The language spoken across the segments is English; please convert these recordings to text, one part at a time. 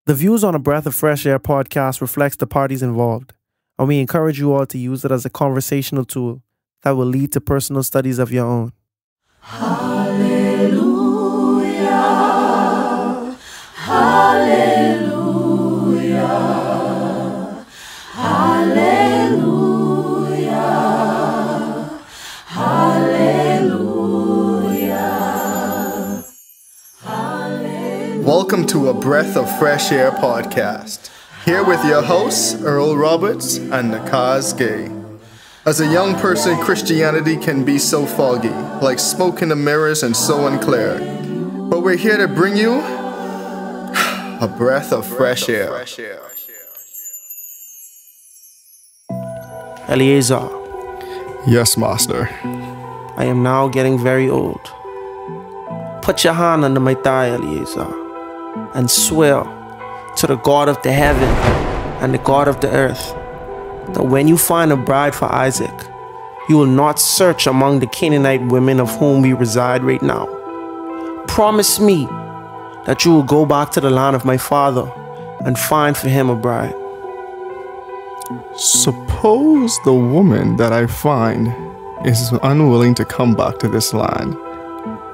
The views on a Breath of Fresh Air podcast reflects the parties involved, and we encourage you all to use it as a conversational tool that will lead to personal studies of your own. Hallelujah, hallelujah, hallelujah, hallelujah, hallelujah. Welcome to a Breath of Fresh Air podcast. Here with your hosts, Earl Roberts and Nakhaz Gay. As a young person, Christianity can be so foggy, like smoke in the mirrors and so unclear. But we're here to bring you a breath of fresh air. Eliezer, Yes, Master. I am now getting very old. Put your hand under my thigh, Eliezer, and swear to the God of the heaven and the God of the earth that when you find a bride for Isaac, you will not search among the Canaanite women of whom we reside right now. Promise me that you will go back to the land of my father and find for him a bride. Suppose the woman that I find is unwilling to come back to this land.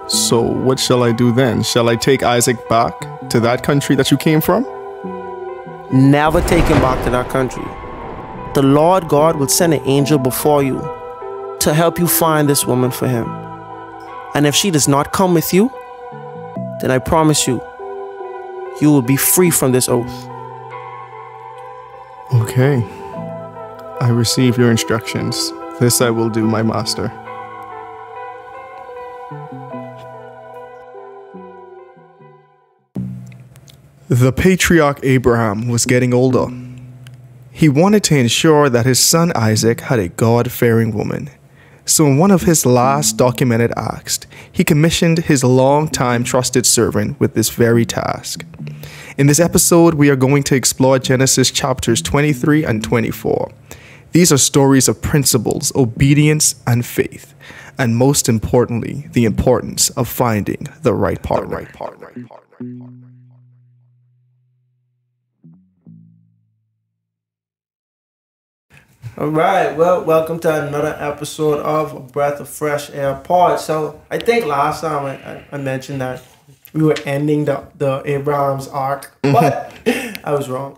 So what shall I do then? Shall I take Isaac back to that country that you came from? Never take him back to that country. The Lord God will send an angel before you to help you find this woman for him. And if she does not come with you, then I promise you, you will be free from this oath. Okay. I receive your instructions. This I will do, my master. The patriarch Abraham was getting older. He wanted to ensure that his son Isaac had a God-fearing woman. So in one of his last documented acts, he commissioned his long-time trusted servant with this very task. In this episode, we are going to explore Genesis chapters 23 and 24. These are stories of principles, obedience, and faith, and most importantly, the importance of finding the right partner. All right, well, welcome to another episode of A Breath of Fresh Air Pod. So I think last time I mentioned that we were ending the Abraham's arc, but I was wrong.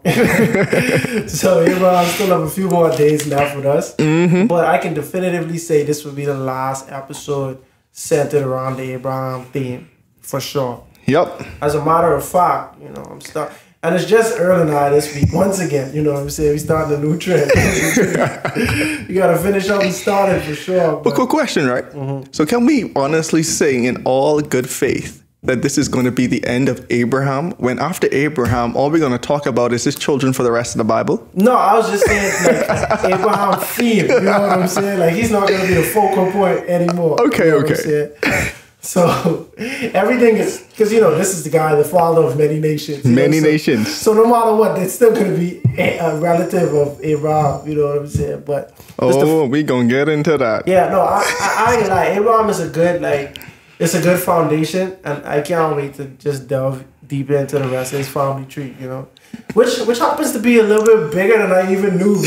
So Abraham still have a few more days left with us, but I can definitively say this will be the last episode centered around the Abraham theme, for sure. Yep. As a matter of fact, I'm stuck. And it's just Earl and I this week. Once again, you know what I'm saying? We starting a new trend. You got to finish up and start it for sure. But quick question, right? So can we honestly say in all good faith that this is going to be the end of Abraham, when after Abraham, all we're going to talk about is his children for the rest of the Bible? No, I was just saying, like, Abraham theme. You know what I'm saying? Like, he's not going to be the focal point anymore. Okay, you know what I'm saying? So everything is, because this is the guy, the father of many nations. Many nations. So no matter what, it's still going to be a relative of Abraham. You know what I'm saying? But we gonna get into that. Yeah, no, I ain't lie. Abraham is a good it's a good foundation, and I can't wait to just delve deeper into the rest of his family tree. Which happens to be a little bit bigger than I even knew.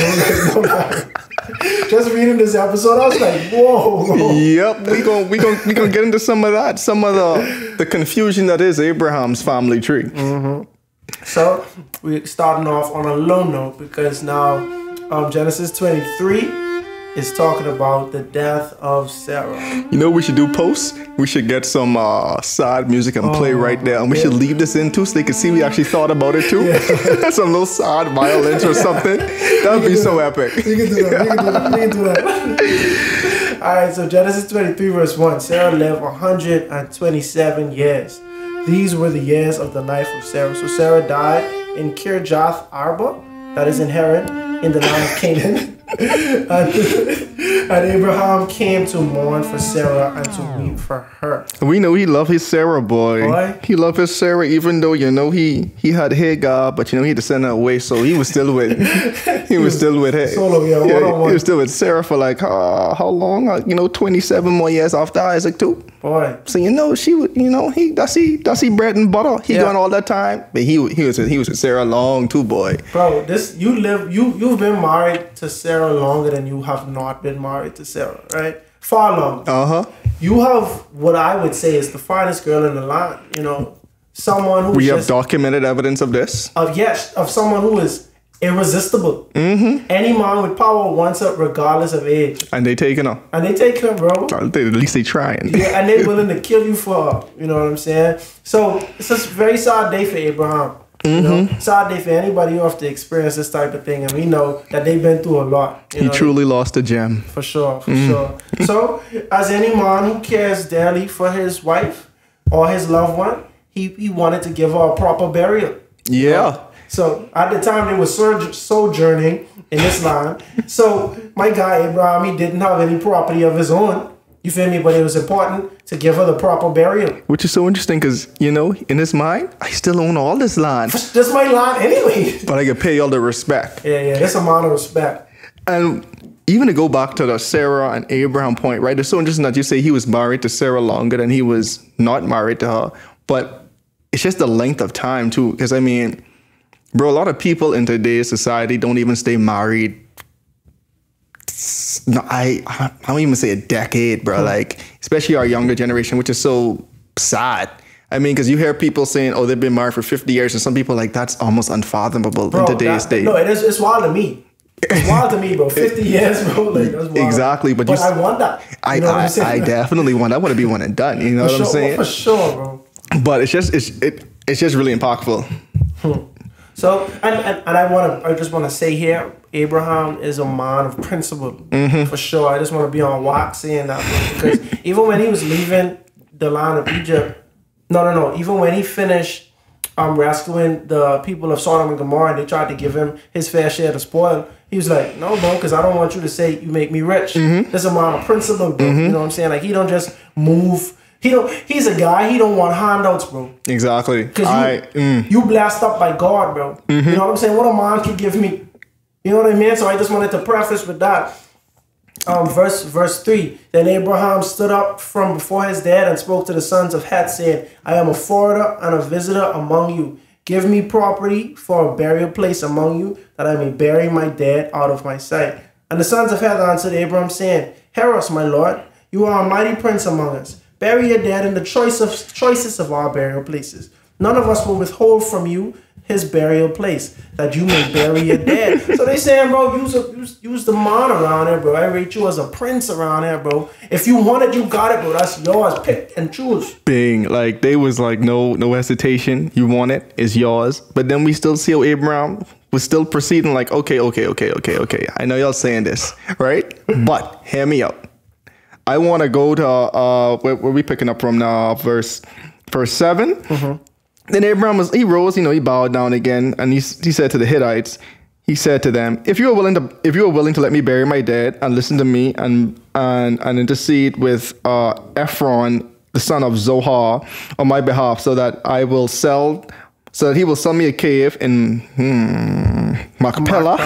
Just reading this episode, I was like, whoa. Yep, we gonna get into some of that, some of the confusion that is Abraham's family tree. So we're starting off on a low note because now Genesis 23 is talking about the death of Sarah. You know what we should do post? We should get some sad music and play right there. And we should leave this in too so they can see we actually thought about it too. Yeah. Some little sad violins or something. That would be so epic. We can do that. All right, so Genesis 23 verse 1. Sarah lived 127 years. These were the years of the life of Sarah. So Sarah died in Kirjath Arba, that is in Haran, in the land of Canaan. And Abraham came to mourn for Sarah and to weep for her. We know he loved his Sarah, boy. He loved his Sarah, even though he had Hagar, but he had to send her away, so he was still with he was still with her. Solo, he was still with Sarah for like how long? 27 more years after Isaac too. Boy. So she would, he does he bread and butter. He going all that time, but he was with Sarah long too, boy. Bro, you've been married to Sarah longer than you have not been married to Sarah, right? Far longer. You have what I would say is the finest girl in the land. Someone who we have documented evidence of this. Of someone who is irresistible. Any man with power wants her regardless of age. And they taking her. Bro. At least they trying. Yeah, and they willing to kill you for her. You know what I'm saying? So it's a very sad day for Abraham. Sad day for anybody who have to experience this type of thing. And we know that they've been through a lot. He truly lost a gem. For sure. So as any man who cares dearly for his wife or his loved one, he wanted to give her a proper burial. Yeah. So at the time they were sojourning in this land. So my guy Abraham, he didn't have any property of his own. You feel me? But it was important to give her the proper burial. Which is so interesting because, in his mind, I still own all this land. This is my land anyway. But I can pay all the respect. Yeah. That's a man of respect. And even to go back to the Sarah and Abraham point, right? It's so interesting that you say he was married to Sarah longer than he was not married to her. But it's just the length of time, too. Because, bro, a lot of people in today's society don't even stay married. No, I don't even say a decade, bro. Like, especially our younger generation, which is so sad. Because you hear people saying, oh, they've been married for 50 years. And some people like, that's almost unfathomable in today's day. No, it's wild to me. It's wild to me, bro. 50 years, bro. Like, that's wild. Exactly. But I want that. I definitely want that. I want to be one and done. You know what I'm saying? For sure, bro. But it's just really impactful. So, and I just want to say here, Abraham is a man of principle, for sure. I just want to be on wax saying that, bro, because even when he was leaving the land of Egypt, even when he finished rescuing the people of Sodom and Gomorrah, and they tried to give him his fair share of the spoil, he was like, no, bro, because I don't want you to say you make me rich. This is a man of principle, bro. You know what I'm saying? Like, he don't just move. He's a guy, he don't want handouts, bro. Exactly. Because you blessed up by God, bro. You know what I'm saying? What a man could give me. You know what I mean? So I just wanted to preface with that. Verse 3. Then Abraham stood up from before his dad and spoke to the sons of Heth, saying, I am a foreigner and a visitor among you. Give me property for a burial place among you, that I may bury my dead out of my sight. And the sons of Heth answered Abraham, saying, Hear us, my lord. You are a mighty prince among us. Bury your dead in the choicest of our burial places. None of us will withhold from you his burial place, that you may bury your dead. So they saying, bro, use the man around here, bro. I rate you as a prince around here, bro. If you want it, you got it, bro. That's yours. Pick and choose. Bing. Like, they was like, no hesitation. You want it, it's yours. But then we still see how Abraham was still proceeding like, okay. I know y'all saying this, right? But hear me out. I want to go to where we picking up from now, verse 7. Then Abraham rose, he bowed down again, and he said to the Hittites, he said to them, if you are willing to let me bury my dead and listen to me and intercede with Ephron, the son of Zohar, on my behalf, so that he will sell me a cave in Machpelah,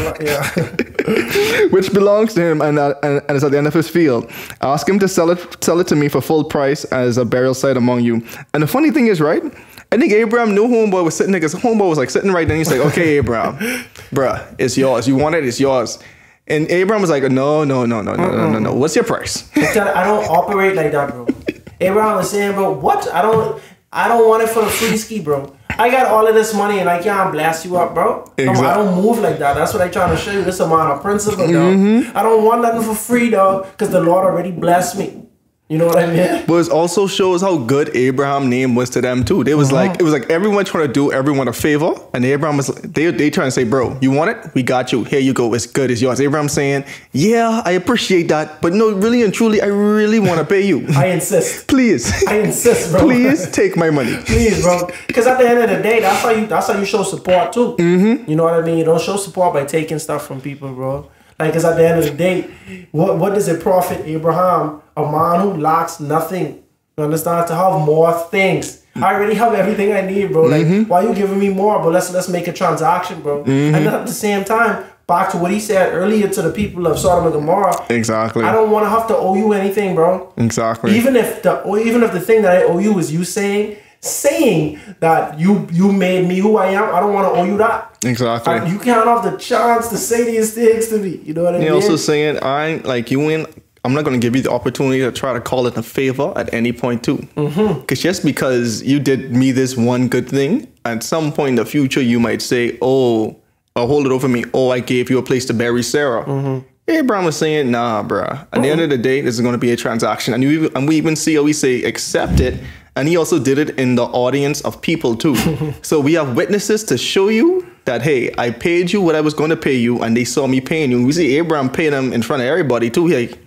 which belongs to him and is at the end of his field. Ask him to sell it to me for full price as a burial site among you. And the funny thing is, right? I think Abraham knew homeboy was sitting there, because homeboy was like sitting right there. He's like, okay, Abraham, bruh, it's yours. You want it, it's yours. And Abraham was like, no. What's your price? I don't operate like that, bro. Abraham was saying, bro, what? I don't want it for the free ski, bro. I got all of this money and I can't blast you up, bro. Exactly. I don't move like that. That's what I'm trying to show you. This amount of principle, dog. I don't want nothing for free, dog, because the Lord already blessed me. You know what I mean? But it also shows how good Abraham's name was to them too. They was like, it was like everyone trying to do everyone a favor, and Abraham was they trying to say, bro, you want it? We got you. Here you go. It's good. It's yours. Abraham saying, yeah, I appreciate that, but no, really and truly, I really want to pay you. I insist. Please. I insist, bro. Please take my money. Please, bro. Because at the end of the day, that's how you show support too. You know what I mean? You don't show support by taking stuff from people, bro. Like, because at the end of the day, what does it profit Abraham, a man who lacks nothing, you understand, to have more things? I already have everything I need, bro. Like, why you giving me more, bro? Let's make a transaction, bro. And at the same time, back to what he said earlier to the people of Sodom and Gomorrah. Exactly. I don't want to have to owe you anything, bro. Exactly. Even if the thing that I owe you is you saying that you made me who I am, I don't want to owe you that. Exactly. You can't have the chance to say these things to me. You know what I mean? You're also saying I'm not going to give you the opportunity to try to call it a favor at any point too. Because just because you did me this one good thing, at some point in the future you might say, oh, or hold it over me. Oh, I gave you a place to bury Sarah. Abraham was saying, nah, bruh. At the end of the day, this is going to be a transaction. And we even see how we say accept it. And he also did it in the audience of people too. So we have witnesses to show you that, hey, I paid you what I was going to pay you. And they saw me paying you. We see Abraham paying them in front of everybody too. He like,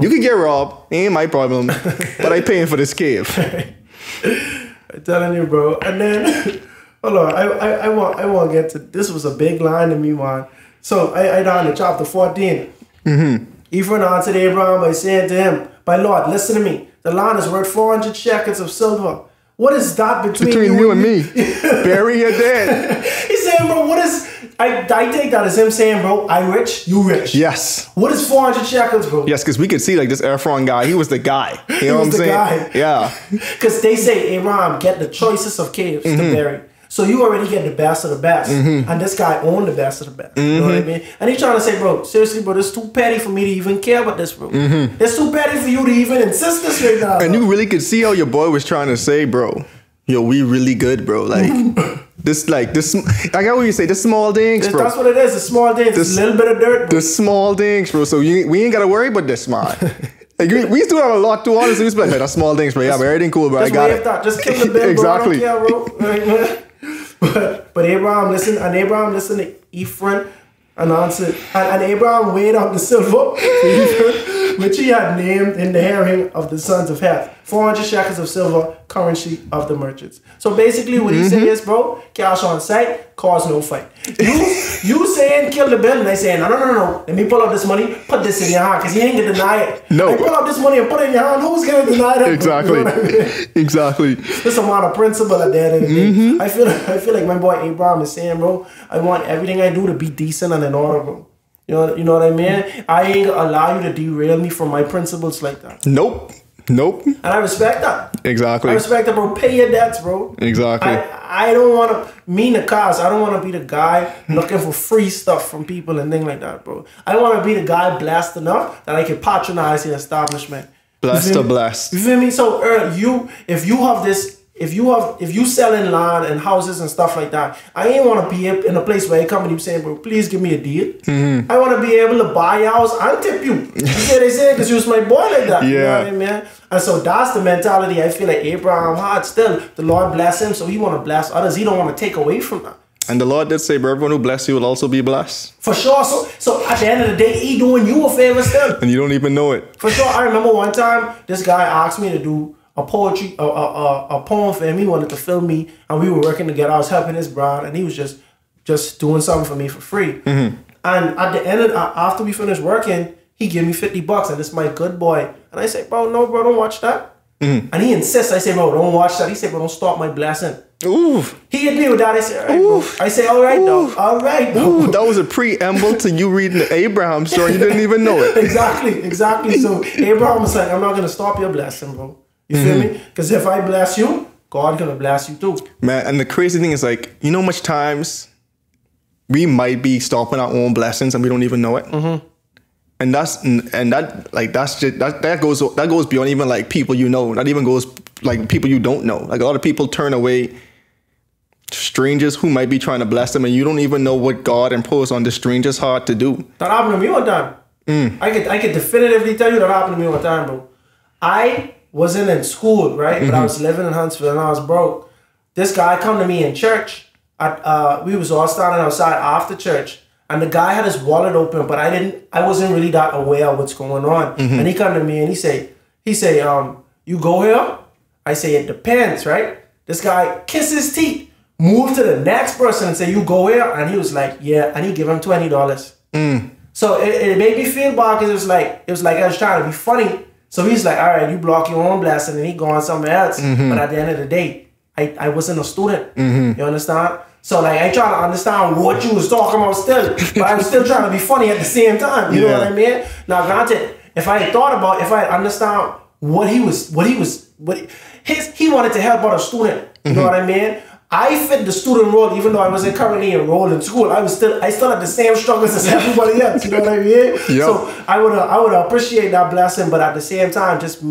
you can get robbed. Ain't my problem. But I paying for this cave. I'm telling you, bro. And then... Hold on, I want to get to this. Was a big line to me, man. So I down in chapter 14. Ephraim answered Abraham by saying to him, "My Lord, listen to me. The land is worth 400 shekels of silver. What is that between you and me? Bury your dead." He's saying, bro, what is... I take that as him saying, bro, I rich, you rich. Yes. What is 400 shekels, bro? Yes, because we could see like this Ephron guy. He was the guy. You know what I'm saying? Guy. Yeah. Because they say, Abraham, get the choicest of caves to bury. So you already get the best of the best. And this guy owned the best of the best. You know what I mean? And he's trying to say, bro, seriously, bro, it's too petty for me to even care about this, bro. It's too petty for you to even insist this right now. And you really could see how your boy was trying to say, bro, yo, we really good, bro. Like, this, I got what you say, the small things, bro. That's what it is, the small things. It's a little bit of dirt, bro. The small things, bro. So we ain't got to worry about this, man. Like, we used to have a lot to honestly. We used to be like, hey, that's small things, bro. Yeah, but everything cool, bro. I got it. Just kill the bill, exactly. Bro. I don't care, bro. But Abraham listened, to Ephraim and answered, and Abraham weighed out the silver for Ephraim, which he had named in the hearing of the sons of Heth, 400 shekels of silver, currency of the merchants. So basically what he said is, bro, cash on sight, cause no fight. You saying kill the bill, and they saying, no. Let me pull out this money, put this in your hand, because he ain't gonna deny it. No. I pull out this money and put it in your hand, who's gonna deny that? Exactly. You know what I mean? Exactly. There's a lot of principle at the end of the day. I feel like my boy Abraham is saying, bro, I want everything I do to be decent and in order, bro. You know what I mean? I ain't gonna allow you to derail me from my principles like that. Nope. And I respect that. Exactly. I respect that, bro. Pay your debts, bro. Exactly. I don't want to, Nakhaz, I don't want to be the guy looking for free stuff from people and things like that, bro. I want to be the guy blessed enough that I can patronize the establishment. Blessed to blessed. You feel me? So, Earl, if you selling land and houses and stuff like that, I ain't want to be in a place where you come and you saying, bro, please give me a deal. I want to be able to buy your house and tip you. You see what they say? Because you was my boy like that. Yeah. You know what I mean? And so that's the mentality I feel like Abraham had. Still, the Lord bless him, so he want to bless others. He don't want to take away from that. And the Lord did say, bro, everyone who bless you will also be blessed. For sure. So at the end of the day, he doing you a favor still. And you don't even know it. For sure. I remember one time, this guy asked me to do a poem for him. He wanted to film me, and we were working together. I was helping his bride, and he was just doing something for me for free. And at the end of after we finished working, he gave me $50, and it's my good boy. And I said, bro, no, bro, don't watch that. And he insists. I say, bro, don't watch that. He said, bro, don't stop my blessing. Ooh. He hit me with that. I said, all right, bro. I say, all right, though. All right, bro. Ooh, that was a preamble to you reading the Abraham story. You didn't even know it. Exactly. So Abraham was like, I'm not going to stop your blessing, bro. You feel me? Because if I bless you, God going to bless you too. Man, and the crazy thing is, like, you know how much times we might be stopping our own blessings and we don't even know it? And that goes beyond even like people you know. That even goes like people you don't know. Like a lot of people turn away strangers who might be trying to bless them, and you don't even know what God imposed on the stranger's heart to do. That happened to me one time. I could definitively tell you that happened to me one time, bro. I wasn't in school, right? But I was living in Huntsville and I was broke. This guy come to me in church. We was all standing outside after church. And the guy had his wallet open, but I wasn't really that aware of what's going on. And he come to me and he say, you go here? I say, it depends, right? This guy kiss his teeth, move to the next person and say, you go here? And he was like, yeah. And he give him $20. So it made me feel bad because it was like I was trying to be funny. So he's like, all right, you block your own blessing and he going somewhere else. But at the end of the day, I wasn't a student. You understand? So like I try to understand what you was talking about still, but I was still trying to be funny at the same time. You know what I mean? Now granted, if I had understand he wanted to help out a student. You know what I mean? I fit the student role, even though I wasn't currently enrolled in school. I still had the same struggles as everybody else. You know what I mean? Yep. So I would appreciate that blessing, but at the same time, just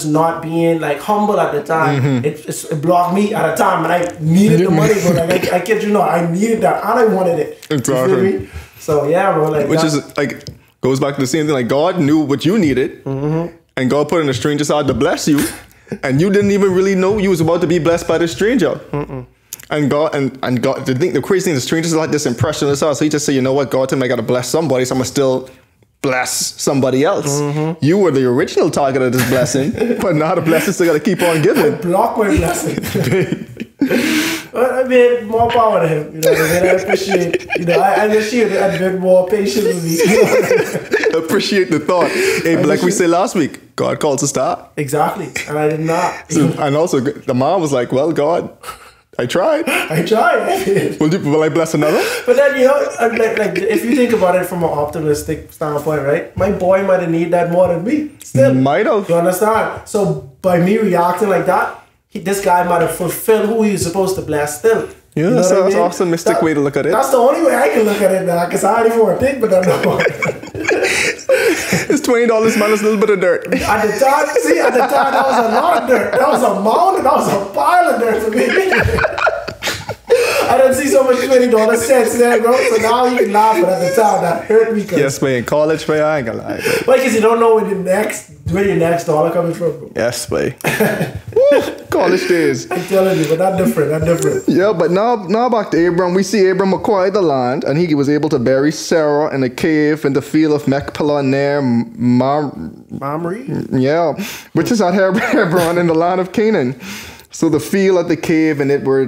not being like humble at the time. It blocked me at a time, and I needed the money, bro. Like I kid you not, I needed that, and I wanted it. Exactly. You feel me? So yeah, bro. Like which is like goes back to the same thing. Like God knew what you needed, and God put in a stranger's heart to bless you. And you didn't even really know you was about to be blessed by the stranger. And God, the crazy thing, the stranger's like this impression of us. So he just said, you know what, God told me I got to bless somebody, so I'm going to still bless somebody else. You were the original target of this blessing, but now the blessing still got to keep on giving. Block my blessing. But I mean, more power to him. You know what I mean? I appreciate, I wish he had a bit more patience with me. Appreciate the thought. Hey, but like we said last week, God calls us to. Exactly. And I did not. So, and also, the mom was like, well, God, I tried. Will I bless another? But then, like if you think about it from an optimistic standpoint, right? My boy might have needed that more than me. Still. Might have. You understand? So by me reacting like that, this guy might have fulfilled who he was supposed to bless still. Yeah, that's an optimistic way to look at it. That's the only way I can look at it now, because I don't even want to think about that no more. It's $20 minus a little bit of dirt. At the time, that was a lot of dirt. That was a mountain. That was a pile of dirt for me. I didn't see so much $20 cents there, bro. So now you can laugh, but at the time that hurt me. Yes, man. In college, man, I ain't gonna lie. Why? Because you don't know where your next dollar coming from, bro. Yes, man. College days. I'm telling you, but that's different. Yeah, but now back to Abram. We see Abram acquired the land, and he was able to bury Sarah in a cave in the field of Machpelah near Mamre? Yeah, which is at Hebron in the land of Canaan. So the field at the cave and it were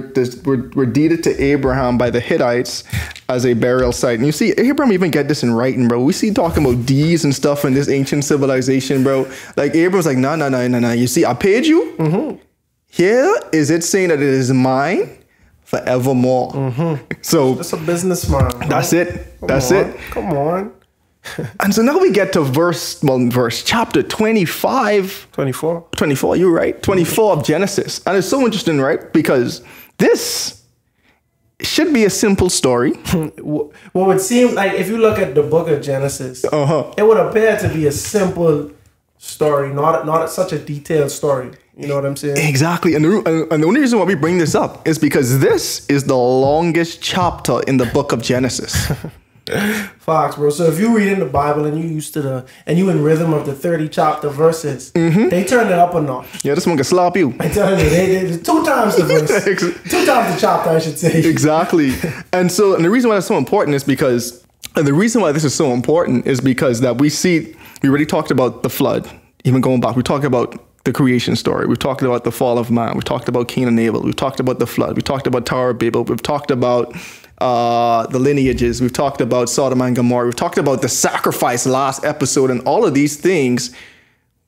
deeded to Abraham by the Hittites as a burial site. And you see, Abraham even get this in writing, bro. We see talking about deeds and stuff in this ancient civilization, bro. Like Abraham's like, no. You see, I paid you. Here is it saying that it is mine forevermore. So that's a businessman. That's it. That's it. Come on. And so now we get to chapter 24, you're right, 24 of Genesis. And it's so interesting, right? Because this should be a simple story. What would seem like, if you look at the book of Genesis, it would appear to be a simple story, not such a detailed story. You know what I'm saying? Exactly. And the only reason why we bring this up is because this is the longest chapter in the book of Genesis. Facts, bro. So if you read in the Bible and you in rhythm of the 30 chapter verses, they turn it up a notch. Yeah, this one can slap you. I tell you, they 2 times the verse, 2 times the chapter, I should say. Exactly. And the reason why that's so important is because, that we already talked about the flood. Even going back, we talked about the creation story. We've talked about the fall of man. We've talked about Cain and Abel. We've talked about the flood. We talked about Tower of Babel. We've talked about the lineages. We've talked about Sodom and Gomorrah. We've talked about the sacrifice last episode, and all of these things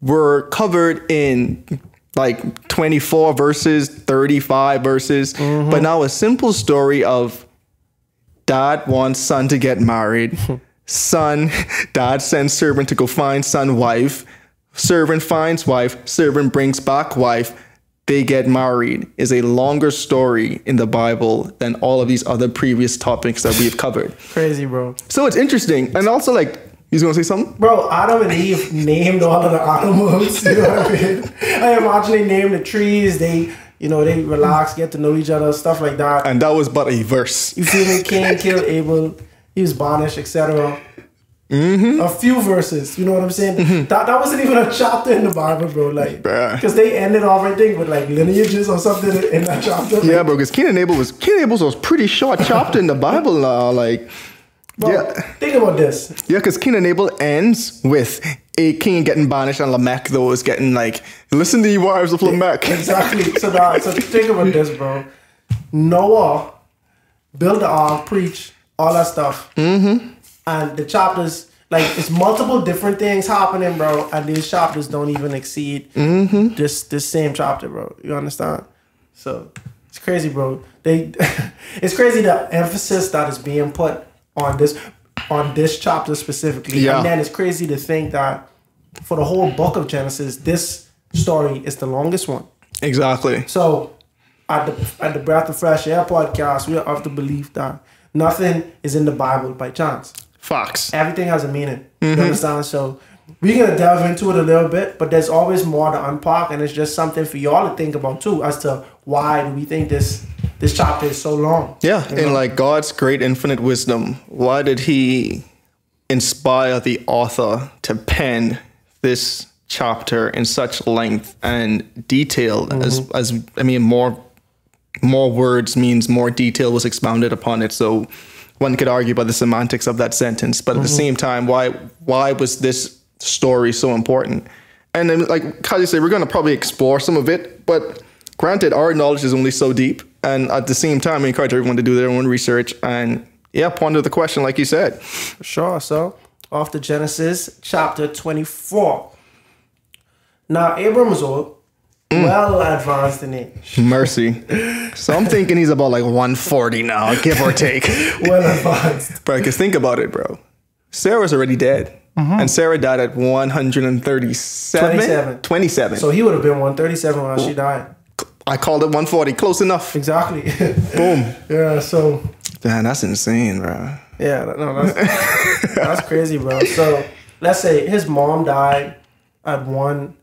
were covered in like 24 verses, 35 verses. But now a simple story of dad wants son to get married. Dad sends servant to go find son wife. Servant finds wife. Servant brings back wife. They get married is a longer story in the Bible than all of these other previous topics that we've covered. Crazy, bro. So it's interesting. And also, like, he's going to say something? Bro, Adam and Eve named all of the animals. You know what I mean? I imagine they named the trees. They relax, get to know each other, stuff like that. And that was but a verse. You feel me? Cain killed Abel. He was banished, etc. A few verses, you know what I'm saying? That wasn't even a chapter in the Bible, bro. Like, because they ended off, I think, with like lineages or something in that chapter. Yeah, bro. Because Cain and Abel was pretty short chapter in the Bible. Bro, think about this. Yeah, because Cain and Abel ends with a king getting banished, and Lamech though is getting like, listen to you wives of Lamech. Exactly. So think about this, bro. Noah built the ark, preach, all that stuff. And the chapters, like, it's multiple different things happening, bro. And these chapters don't even exceed this same chapter, bro. You understand? So It's crazy, bro. It's crazy the emphasis that is being put on this chapter specifically. Yeah. And then it's crazy to think that for the whole book of Genesis, this story is the longest one. Exactly. So at the Breath of Fresh Air podcast, we are of the belief that nothing is in the Bible by chance. Facts. Everything has a meaning. You understand? So we're gonna delve into it a little bit, but there's always more to unpack, and it's just something for y'all to think about too, as to why do we think this chapter is so long. Yeah, You know? in like God's great infinite wisdom, why did he inspire the author to pen this chapter in such length and detail? As I mean, more words means more detail was expounded upon it. So one could argue about the semantics of that sentence, but at the same time, why was this story so important? And then, like Kazi said, we're going to probably explore some of it, but granted, our knowledge is only so deep. And at the same time, we encourage everyone to do their own research and, yeah, ponder the question, like you said. Sure. So, off to Genesis chapter 24. Now, Abram was old, well advanced in age. Mercy. So I'm thinking he's about like 140 now, give or take. Well advanced. Bro, because think about it, bro. Sarah's already dead. And Sarah died at 137? 27. So he would have been 137 when she died. I called it 140. Close enough. Exactly. Boom. Yeah, so... Man, that's insane, bro. Yeah, no, that's crazy, bro. So, let's say his mom died when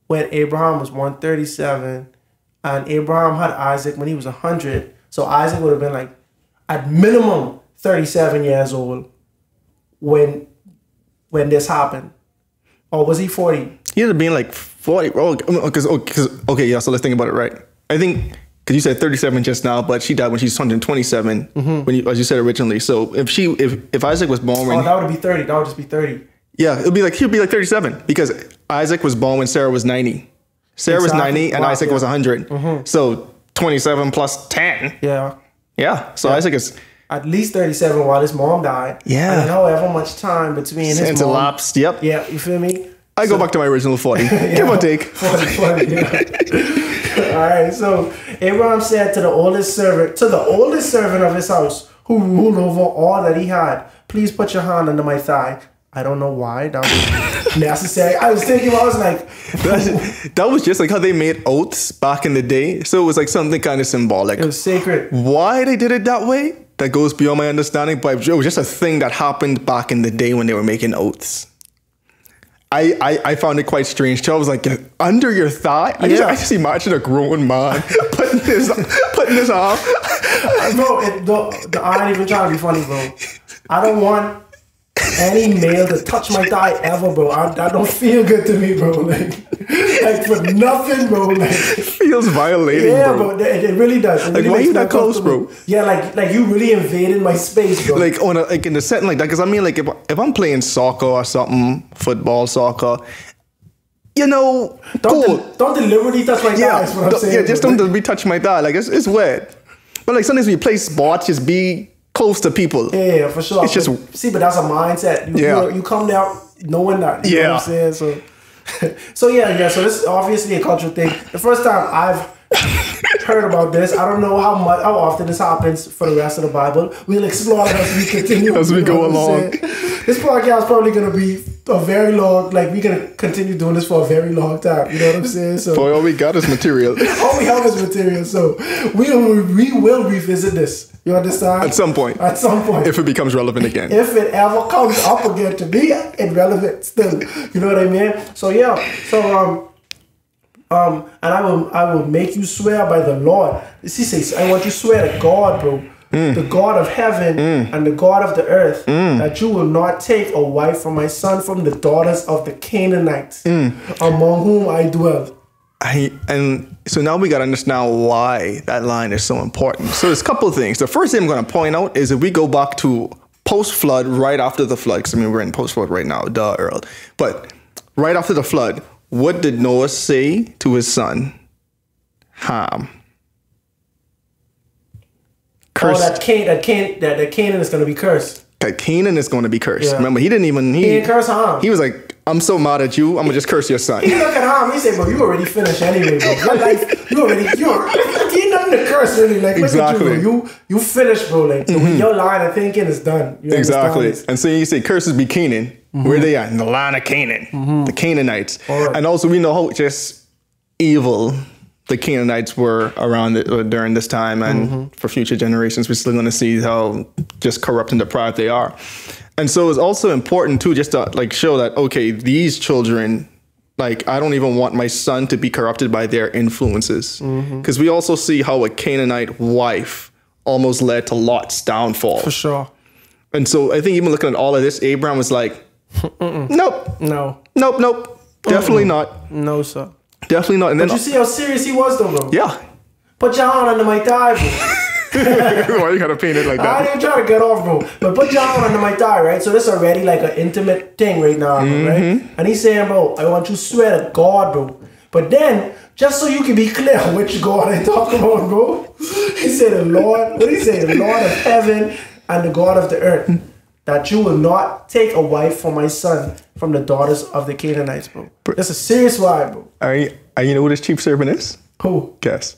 Abraham was 137, and Abraham had Isaac when he was 100. So Isaac would have been like, at minimum, 37 years old when this happened. Or was he 40? He had been like 40. Oh, because okay, yeah. So let's think about it, right? I think because you said 37 just now, but she died when she's 127, as you said originally. So if Isaac was born when that would be 30. That would just be 30. Yeah, he'd be like 37 because Isaac was born when Sarah was 90. Sarah was 90 and Isaac was 100. So 27 plus 10. Yeah. Yeah. So Isaac is at least 37 while his mom died. Yeah. And however much time between his since mom. elapsed. Yep. Yeah, you feel me? I go back to my original 40. Give or take. 40, yeah. All right. So Abraham said to the oldest servant of his house, who ruled over all that he had, "Please put your hand under my thigh." I don't know why that was necessary. I was like, that was just like how they made oaths back in the day. So it was like something kind of symbolic. It was sacred. Why they did it that way, that goes beyond my understanding. But it was just a thing that happened back in the day when they were making oaths. I found it quite strange too. I was like, under your thigh? I just imagine a grown man putting his arm. Bro, I ain't even trying to be funny, bro. I don't want any male to touch my thigh ever, bro. That don't feel good to me, bro. Like for nothing, bro. Like feels violating, yeah, bro. It really does. It really why are makes you me that close, bro? Yeah, like you really invaded my space, bro. Like in a setting like that, because I mean, like if I'm playing soccer or something, football, soccer, you know, don't deliberately touch my thigh. Is what I'm saying. Yeah, just don't be touching my thigh. Like it's weird. But like sometimes when you play sports, just be close to people. Yeah, for sure. It's just but that's a mindset. You come down knowing that. You know what I'm saying? So yeah. So this is obviously a cultural thing. The first time I've heard about this, I don't know how often this happens for the rest of the Bible. We'll explore it as we continue. As we go along. This podcast is probably gonna be a very long. Like we're gonna continue doing this for a very long time. You know what I'm saying? So boy, all we got is material. all we have is material. So we will revisit this. You understand? At some point. If it becomes relevant again. If it ever comes up again, to me, it's relevant still. You know what I mean? So yeah. So and I will make you swear by the Lord. He says, I want you to swear to God, bro. The God of heaven and the God of the earth, that you will not take a wife from my son from the daughters of the Canaanites, among whom I dwell. And so now we got to understand why that line is so important. So there's a couple of things. The first thing I'm going to point out is if we go back to post-flood, right after the flood, because I mean, we're in post-flood right now, duh, Earl. But right after the flood, what did Noah say to his son, Ham? Cursed. Oh, that Canaan is going to be cursed. That Canaan is going to be cursed. Yeah. Remember, he didn't curse Ham. He was like, I'm so mad at you, I'm gonna just curse your son. He look at Ham, he say, bro, you already finished anyway, bro. Your life, you nothing to curse, really. Like, Exactly. look at you, bro. You finished, bro. Like, your line of thinking is done. You Exactly. understand? And so you say curses be Canaan. Where they at? In the land of Canaan. The Canaanites. Right. And also we know how just evil the Canaanites were around during this time, and for future generations, we're still going to see how just corrupt and deprived they are. And so it's also important too, just to like show that, okay, these children, like, I don't even want my son to be corrupted by their influences. Because we also see how a Canaanite wife almost led to Lot's downfall. For sure. And so I think even looking at all of this, Abraham was like, nope, No. definitely not. No, sir. Definitely not. And But then, you see how serious he was, though, bro? yeah. Put your hand under my thigh, bro. Why you gotta paint it like I that? ain't even trying to get off, bro. But put your hand under my thigh, right? So this already like an intimate thing right now, bro, right? And he's saying, bro, I want you to swear to God, bro. But then, just so you can be clear which God I talk about, bro, he said the Lord, what did he say? The Lord of heaven and the God of the earth. That you will not take a wife for my son from the daughters of the Canaanites, bro. That's a serious vibe, bro. You know who this chief servant is? Who? Guess.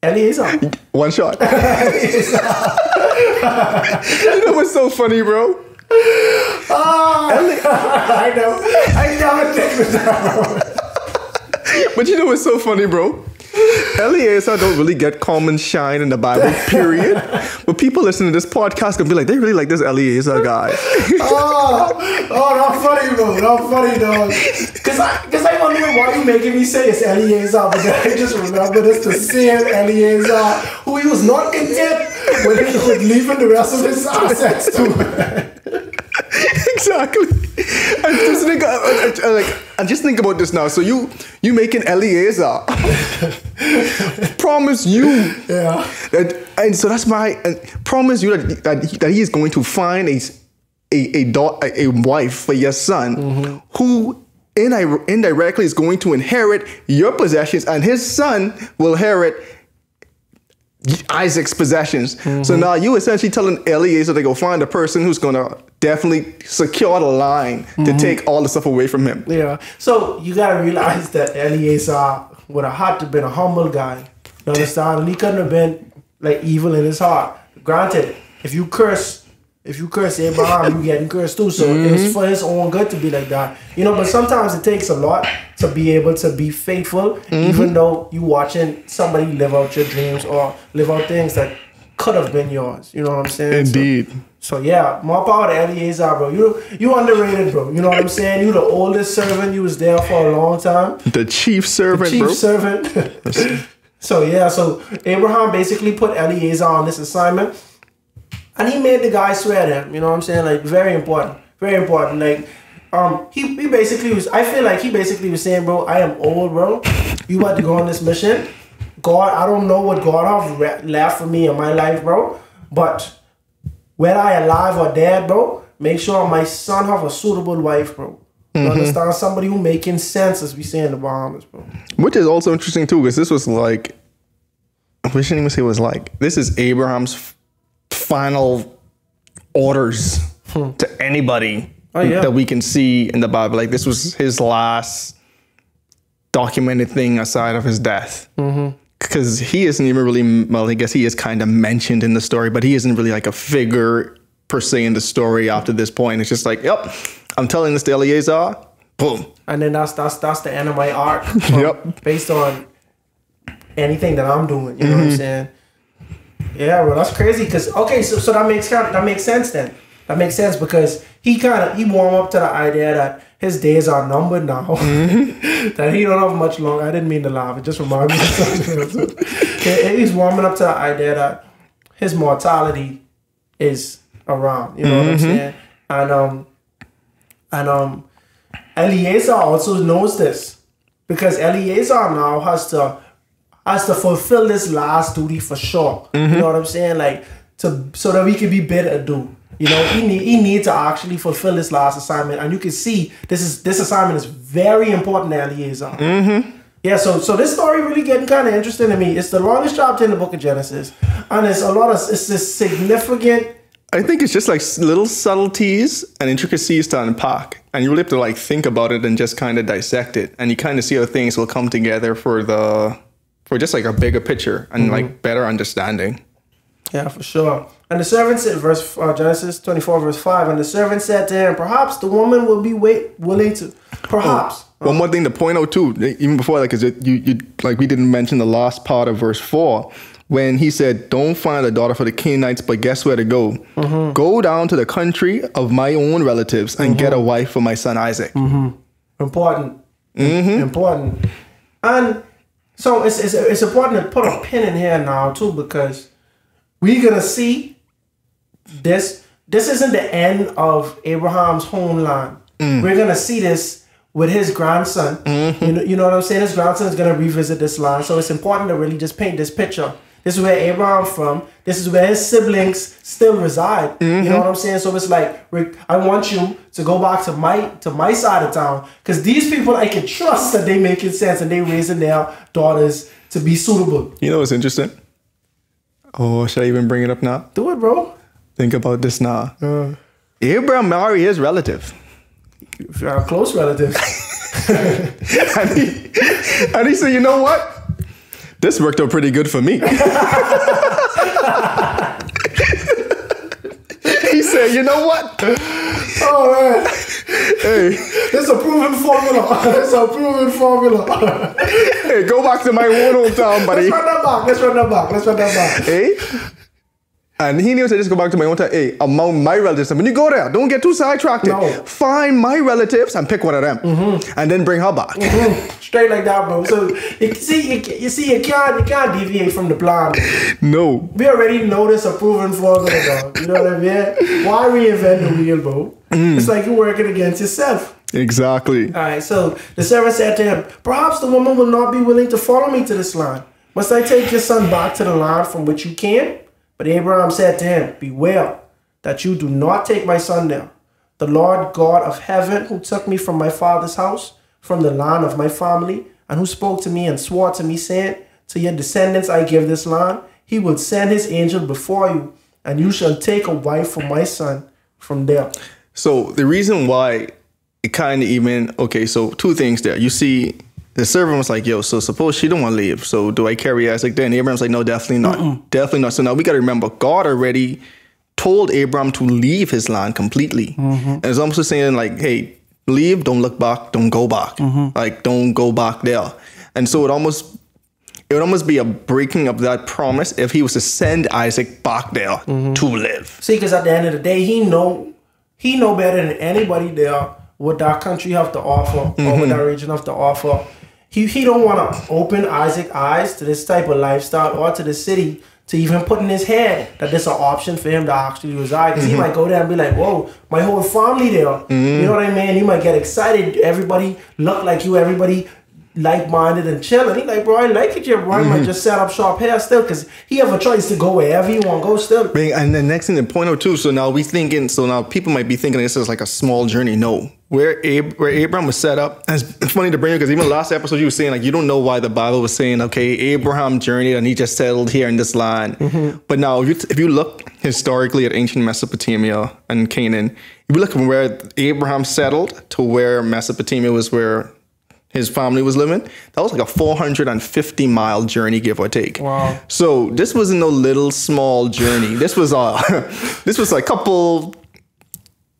Eliezer. One shot. You know what's so funny, bro? I know. I never think of that, But you know what's so funny, bro? Eliezer don't really get common shine in the Bible, period. But people listening to this podcast can be like, they really like this Eliezer guy. That's funny, bro. That's funny, dog. Cause I wondering why you making me say it's Eliezer, but then I just remember this the same Eliezer who he was not in it when he was leaving the rest of his assets too. Exactly. And just think about this now. So you making Eliezer promise you, Yeah. and so that's my promise you that he is going to find a wife for your son who indirectly is going to inherit your possessions, and his son will inherit Isaac's possessions. So now you essentially telling Eliezer to go find a person who's going to definitely secure the line to take all the stuff away from him. Yeah. So you gotta realize that Eliezer would have had to been a humble guy. You understand? And he couldn't have been like evil in his heart. Granted, if you curse Abraham, you getting cursed too. So it was for his own good to be like that. You know, but sometimes it takes a lot to be able to be faithful, even though you watching somebody live out your dreams or live out things that could have been yours. You know what I'm saying? Indeed. So yeah, more power to Eliezer, bro. You underrated, bro. You know what I'm saying? You the oldest servant. You was there for a long time. The chief servant, Chief bro. servant. So yeah, so Abraham basically put Eliezer on this assignment, and he made the guy swear to him. You know what I'm saying? Like very important, very important. Like he basically was. I feel like he basically was saying, bro, I am old, bro. You about to go on this mission. God, I don't know what God have left for me in my life, bro. But whether I alive or dead, bro, make sure my son have a suitable wife, bro. You understand? Somebody who making sense, as we say in the Bahamas, bro. Which is also interesting too, because this was like, we shouldn't even say it was like, this is Abraham's final orders to anybody that we can see in the Bible. Like this was his last documented thing aside of his death. Because he isn't even really, well, I guess he is kind of mentioned in the story, but he isn't really like a figure per se in the story after this point. It's just like, yep, I'm telling this to Eliezer, boom. And then that's the end of my arc. Based on anything that I'm doing. You know what I'm saying? Yeah, bro, that's crazy. Cause okay, so that makes sense then. That makes sense because he warmed up to the idea that his days are numbered now. That he don't have much longer. I didn't mean to laugh. It just reminded me of something. He's warming up to the idea that his mortality is around. You know what I'm saying? And Eliezer also knows this because Eliezer now has to fulfill this last duty for sure. You know what I'm saying? Like so that we can be bid adieu. You know, he needs to actually fulfill this last assignment, and you can see this assignment is very important to Eliezer. Yeah, so this story really getting kind of interesting to me. It's the longest chapter in the book of Genesis, and it's this significant I think it's just like little subtleties and intricacies to unpack. And you really have to like think about it and just kind of dissect it. And you kind of see how things will come together for just like a bigger picture and like better understanding. Yeah, for sure. And the servant said, Genesis 24, verse 5, and the servant said to him, perhaps the woman will be willing to, perhaps. One more thing to point out too, even before that, because you like we didn't mention the last part of verse 4, when he said, don't find a daughter for the Canaanites, but guess where to go? Go down to the country of my own relatives and get a wife for my son Isaac. Important. Important. And so it's important to put a pin in here now too, because we're going to see this. This isn't the end of Abraham's homeland. We're going to see this with his grandson. You know what I'm saying? His grandson is going to revisit this land. So it's important to really just paint this picture. This is where Abraham's from. This is where his siblings still reside. You know what I'm saying? So it's like, I want you to go back to my side of town, because these people, I can trust that they making sense and they raising their daughters to be suitable. You know what's interesting? Oh, should I even bring it up now? Do it, bro. Think about this now. Abraham married his relative. Our close relative. and he said, you know what? This worked out pretty good for me. He said, you know what? Oh, man. Hey. This is a proven formula. This is a proven formula. Hey, go back to my own hometown, buddy. Let's run that back. Hey? And he knew to just go back to my own town. Hey, among my relatives, when you go there, don't get too sidetracked. No. Find my relatives and pick one of them. And then bring her back. Straight like that, bro. So you can't deviate from the plan. No. We already know this a proven formula, dog. You know what I mean? Why reinvent the wheel, bro? It's like you're working against yourself. Exactly. All right, so the servant said to him, perhaps the woman will not be willing to follow me to this land. Must I take your son back to the land from which you came? But Abraham said to him, beware that you do not take my son there. The Lord God of heaven, who took me from my father's house, from the land of my family, and who spoke to me and swore to me, saying, to your descendants I give this land, he will send his angel before you, and you shall take a wife for my son from there. So the reason why it kind of even, okay, so two things there. You see, the servant was like, yo, so suppose she don't want to leave. So do I carry Isaac there? And Abraham's like, no, definitely not. Definitely not. So now we got to remember, God already told Abraham to leave his land completely. And it's almost saying like, hey, leave, don't look back, don't go back. Like, don't go back there. And so it would almost be a breaking of that promise if he was to send Isaac back there to live. See, because at the end of the day, he know better than anybody there what that country have to offer or what that region have to offer. He don't want to open Isaac's eyes to this type of lifestyle or to the city to even put in his head that there's an option for him to actually reside. Because he might go there and be like, whoa, my whole family there. You know what I mean? You might get excited. Everybody look like you. Everybody like-minded and chilling. He like, bro, I like it. Your bro might just set up shop here still, because he have a choice to go wherever he want to go still. And the next thing to point out too, so now people might be thinking this is like a small journey. No, where Abraham was set up, and it's funny to bring you, because even last episode you were saying like you don't know why the Bible was saying, okay, Abraham journeyed and he just settled here in this land. But now if you look historically at ancient Mesopotamia and Canaan, if you look from where Abraham settled to where Mesopotamia was, where his family was living, that was like a 450-mile journey, give or take. Wow. So this wasn't no little small journey. This was a couple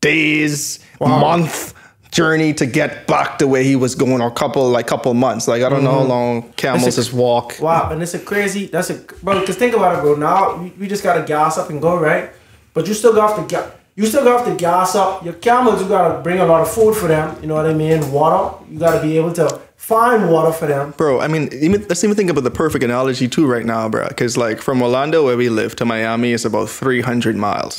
days, month journey to get back to where he was going, or couple months. Like, I don't know how long camels just walk. Wow, and it's a crazy, bro, because think about it, bro. Now we just got to gas up and go, right? But you still got to gas up your camels. You got to bring a lot of food for them. You know what I mean? Water. You got to be able to find water for them. Bro, I mean, let's even think about the perfect analogy too right now, bro. Because like from Orlando, where we live, to Miami is about 300 miles.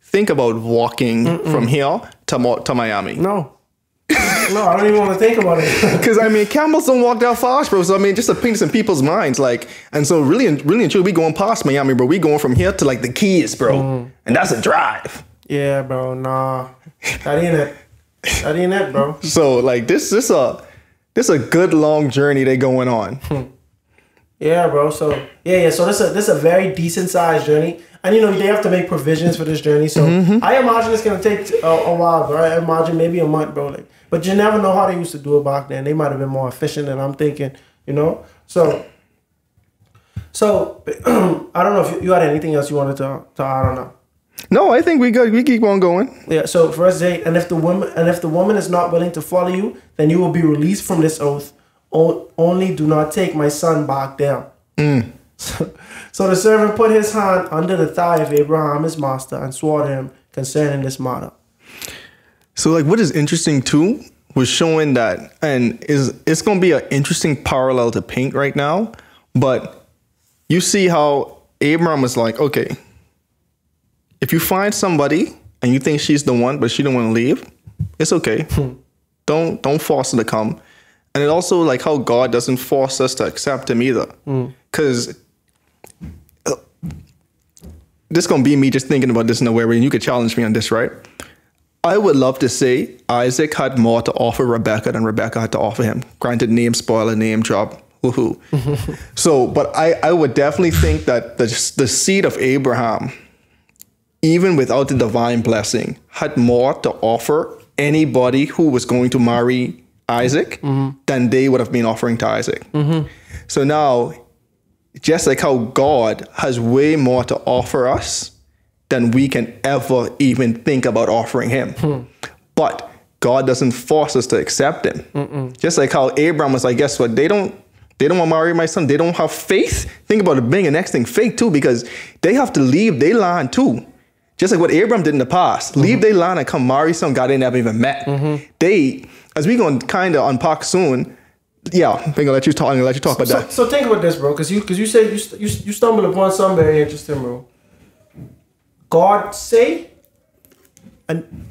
Think about walking from here to Miami. No, I don't even want to think about it. Because I mean, camels don't walk that fast, bro. So I mean, just to paint some people's minds, like, and so really and truly, we going past Miami, bro. We going from here to like the Keys, bro, and that's a drive. Yeah, bro. Nah, that ain't it. That ain't it, bro. So like this a good long journey they going on. Yeah, bro. So yeah. So this a very decent sized journey. And they have to make provisions for this journey. So I imagine it's gonna take a while, bro. I imagine maybe a month, bro. Like, but you never know how they used to do it back then. They might have been more efficient than I'm thinking, So I don't know if you had anything else you wanted to add on that. No, I think we good. We keep on going. Yeah. So verse 8, and if the woman is not willing to follow you, then you will be released from this oath. Only do not take my son back down. So the servant put his hand under the thigh of Abraham, his master, and swore to him concerning this matter. So like what is interesting too was showing that, and it's going to be an interesting parallel to paint right now, but you see how Abraham was like, okay, if you find somebody and you think she's the one, but she don't want to leave, it's okay. Don't force her to come. And it also like how God doesn't force us to accept him either. Because this going to be me just thinking about this in a way where you could challenge me on this, right? I would love to say Isaac had more to offer Rebecca than Rebecca had to offer him. Granted, name spoiler, name drop. Woohoo. So, but I would definitely think that the seed of Abraham, even without the divine blessing, had more to offer anybody who was going to marry Isaac than they would have been offering to Isaac. So now, just like how God has way more to offer us than we can ever even think about offering him. But God doesn't force us to accept him. Just like how Abraham was like, guess what? They don't want to marry my son. They don't have faith. Think about it being the next thing, faith too, because they have to leave their land too. Just like what Abraham did in the past. Leave their land and come marry some guy they never even met. They, as we're going to kind of unpack soon, yeah, I'm going to let you talk about that. So think about this, bro, because you said you stumbled upon something very interesting, bro. God say, and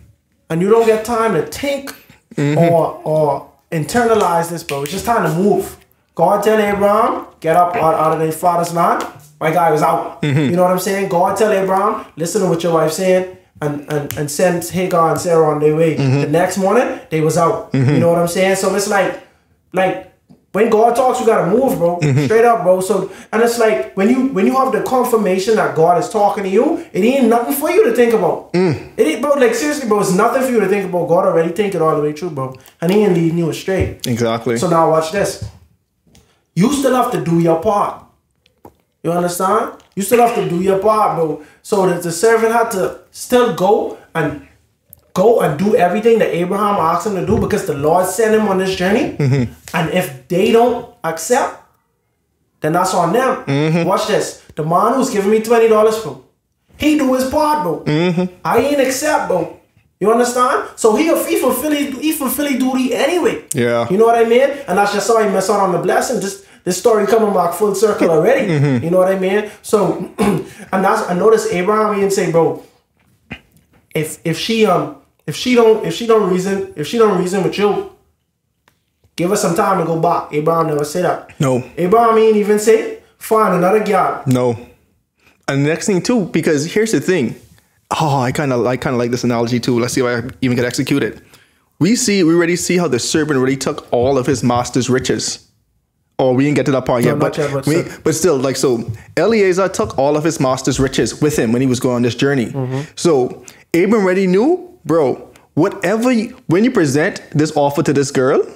you don't get time to think or internalize this, bro. It's just time to move. God tell Abraham, get up out of their father's land. My guy was out. You know what I'm saying? God tell Abraham, listen to what your wife's saying, and send Hagar and Sarah on their way. The next morning, they was out. You know what I'm saying? So it's like when God talks, you gotta move, bro. Straight up, bro. So, and it's like when you have the confirmation that God is talking to you, it ain't nothing for you to think about. It ain't, bro. Like seriously, bro, it's nothing for you to think about. God already think it all the way through, bro, and He ain't leading you astray. Exactly. So now watch this. You still have to do your part. You understand? You still have to do your part, bro. So that the servant had to still go and do everything that Abraham asked him to do because the Lord sent him on this journey. And if they don't accept, then that's on them. Watch this. The man who's giving me $20 for, he do his part, bro. I ain't accept, bro. You understand? So he fulfill his duty anyway. Yeah. You know what I mean? And that's just how he miss out on the blessing. This story coming back full circle already. You know what I mean? So, and I noticed Abraham, he didn't say, bro, if she don't reason with you, give us some time to go back. Abraham never said that. No. Abraham ain't even say, find another girl. No. And the next thing too, because here's the thing. Oh, I kind of like this analogy too. Let's see if I even can execute it. We already see how the servant really took all of his master's riches. Oh, we didn't get to that part yet, but still, like, so Eliezer took all of his master's riches with him when he was going on this journey. So Abram already knew, bro, when you present this offer to this girl,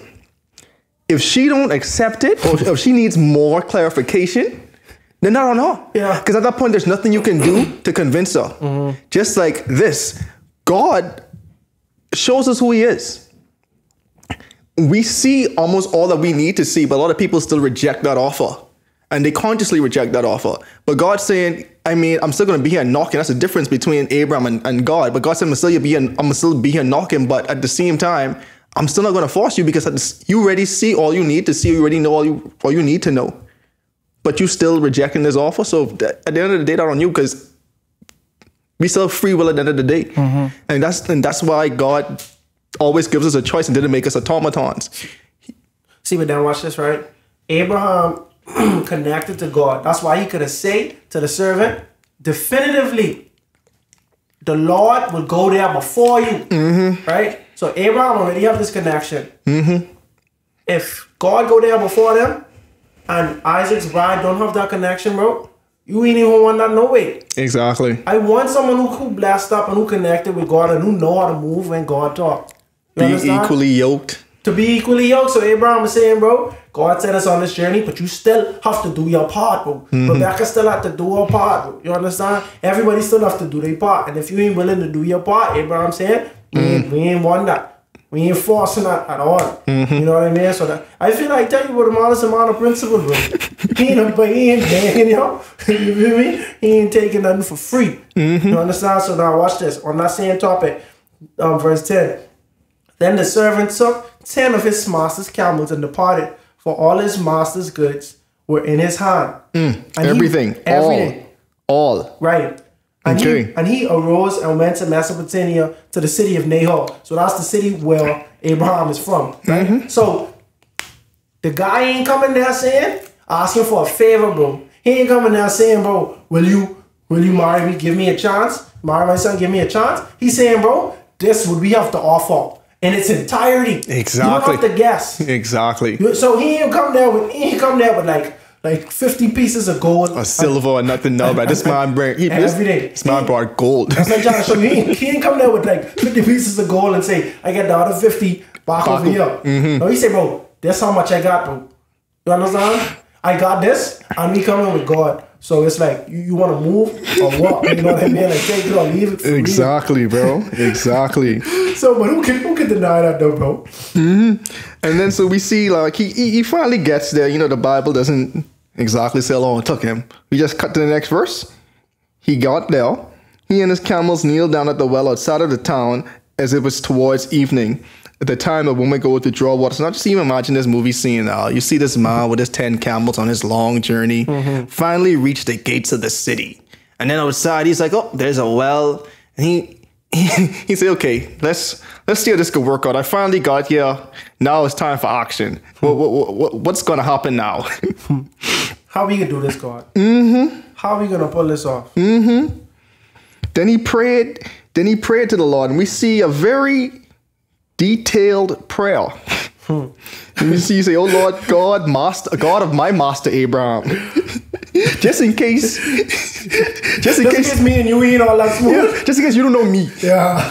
if she don't accept it, or if she needs more clarification, then not on her. Yeah. Because at that point, there's nothing you can do to convince her. Just like this, God shows us who he is. We see almost all that we need to see, but a lot of people still reject that offer. And they consciously reject that offer. But God's saying, I mean, I'm still going to be here knocking. That's the difference between Abraham and God. But God said, I'm going to still be here knocking. But at the same time, I'm still not going to force you because you already see all you need to see. You already know all you need to know. But you still rejecting this offer. So at the end of the day, that's on you because we still have free will at the end of the day. And that's why God always gives us a choice and didn't make us automatons. See, but then watch this, right? Abraham connected to God. That's why he could have said to the servant, definitively, the Lord will go there before you. Right? So Abraham already have this connection. If God go there before them and Isaac's bride don't have that connection, bro, You ain't even want that no way. Exactly. I want someone who blessed up and who connected with God and who know how to move when God talk. Be equally yoked. To be equally yoked. So Abraham was saying, bro, God sent us on this journey, but you still have to do your part, bro. Rebecca still have to do her part, bro. You understand? Everybody still have to do their part. And if you ain't willing to do your part, Abraham said, we ain't want that. We ain't forcing that at all. You know what I mean? So that I feel like I tell you what the modest amount of principle, bro. He ain't begging, you know? You feel me? He ain't taking nothing for free. You understand? So now watch this. On that same topic, verse 10. Then the servant took 10 of his master's camels and departed, for all his master's goods were in his hand. And everything. All. Right. And, he arose and went to Mesopotamia, to the city of Nahor. So that's the city where Abraham is from. Right? So the guy ain't coming there saying, asking for a favor, bro. He ain't coming there saying, bro, will you marry me? Give me a chance. Marry my son, give me a chance. He's saying, bro, this is what we have to offer in its entirety. Exactly. You don't have to guess. Exactly. So he ain't come there with like 50 pieces of gold. Or silver or nothing, no, but this man brought gold. That's like John. So he ain't come there with like 50 pieces of gold and say, I get the other 50 back over here. No, he say, bro, that's how much I got, bro. You understand? I got this, and we coming with God. So it's like, you want to move or what? You know what I mean? Like, take it or leave it. Exactly, bro. Exactly. So, but who can deny that though, bro? And then so we see like he finally gets there. You know, the Bible doesn't exactly say how long it took him. We just cut to the next verse. He got there. He and his camels kneeled down at the well outside of the town as it was towards evening. At the time, a woman go to draw water. So now just even imagine this movie scene now. You see this man with his 10 camels on his long journey. Finally reached the gates of the city. And then outside, he's like, oh, there's a well. And he said, okay, let's see how this could work out. I finally got here. Now it's time for action. What's going to happen now? How we gonna do this, God? How we gonna pull this off? Then he prayed to the Lord. And we see a very detailed prayer. You see, you say, oh Lord God, God of my master Abraham. just in case me and you ain't all that smooth. Yeah, just in case you don't know me. Yeah.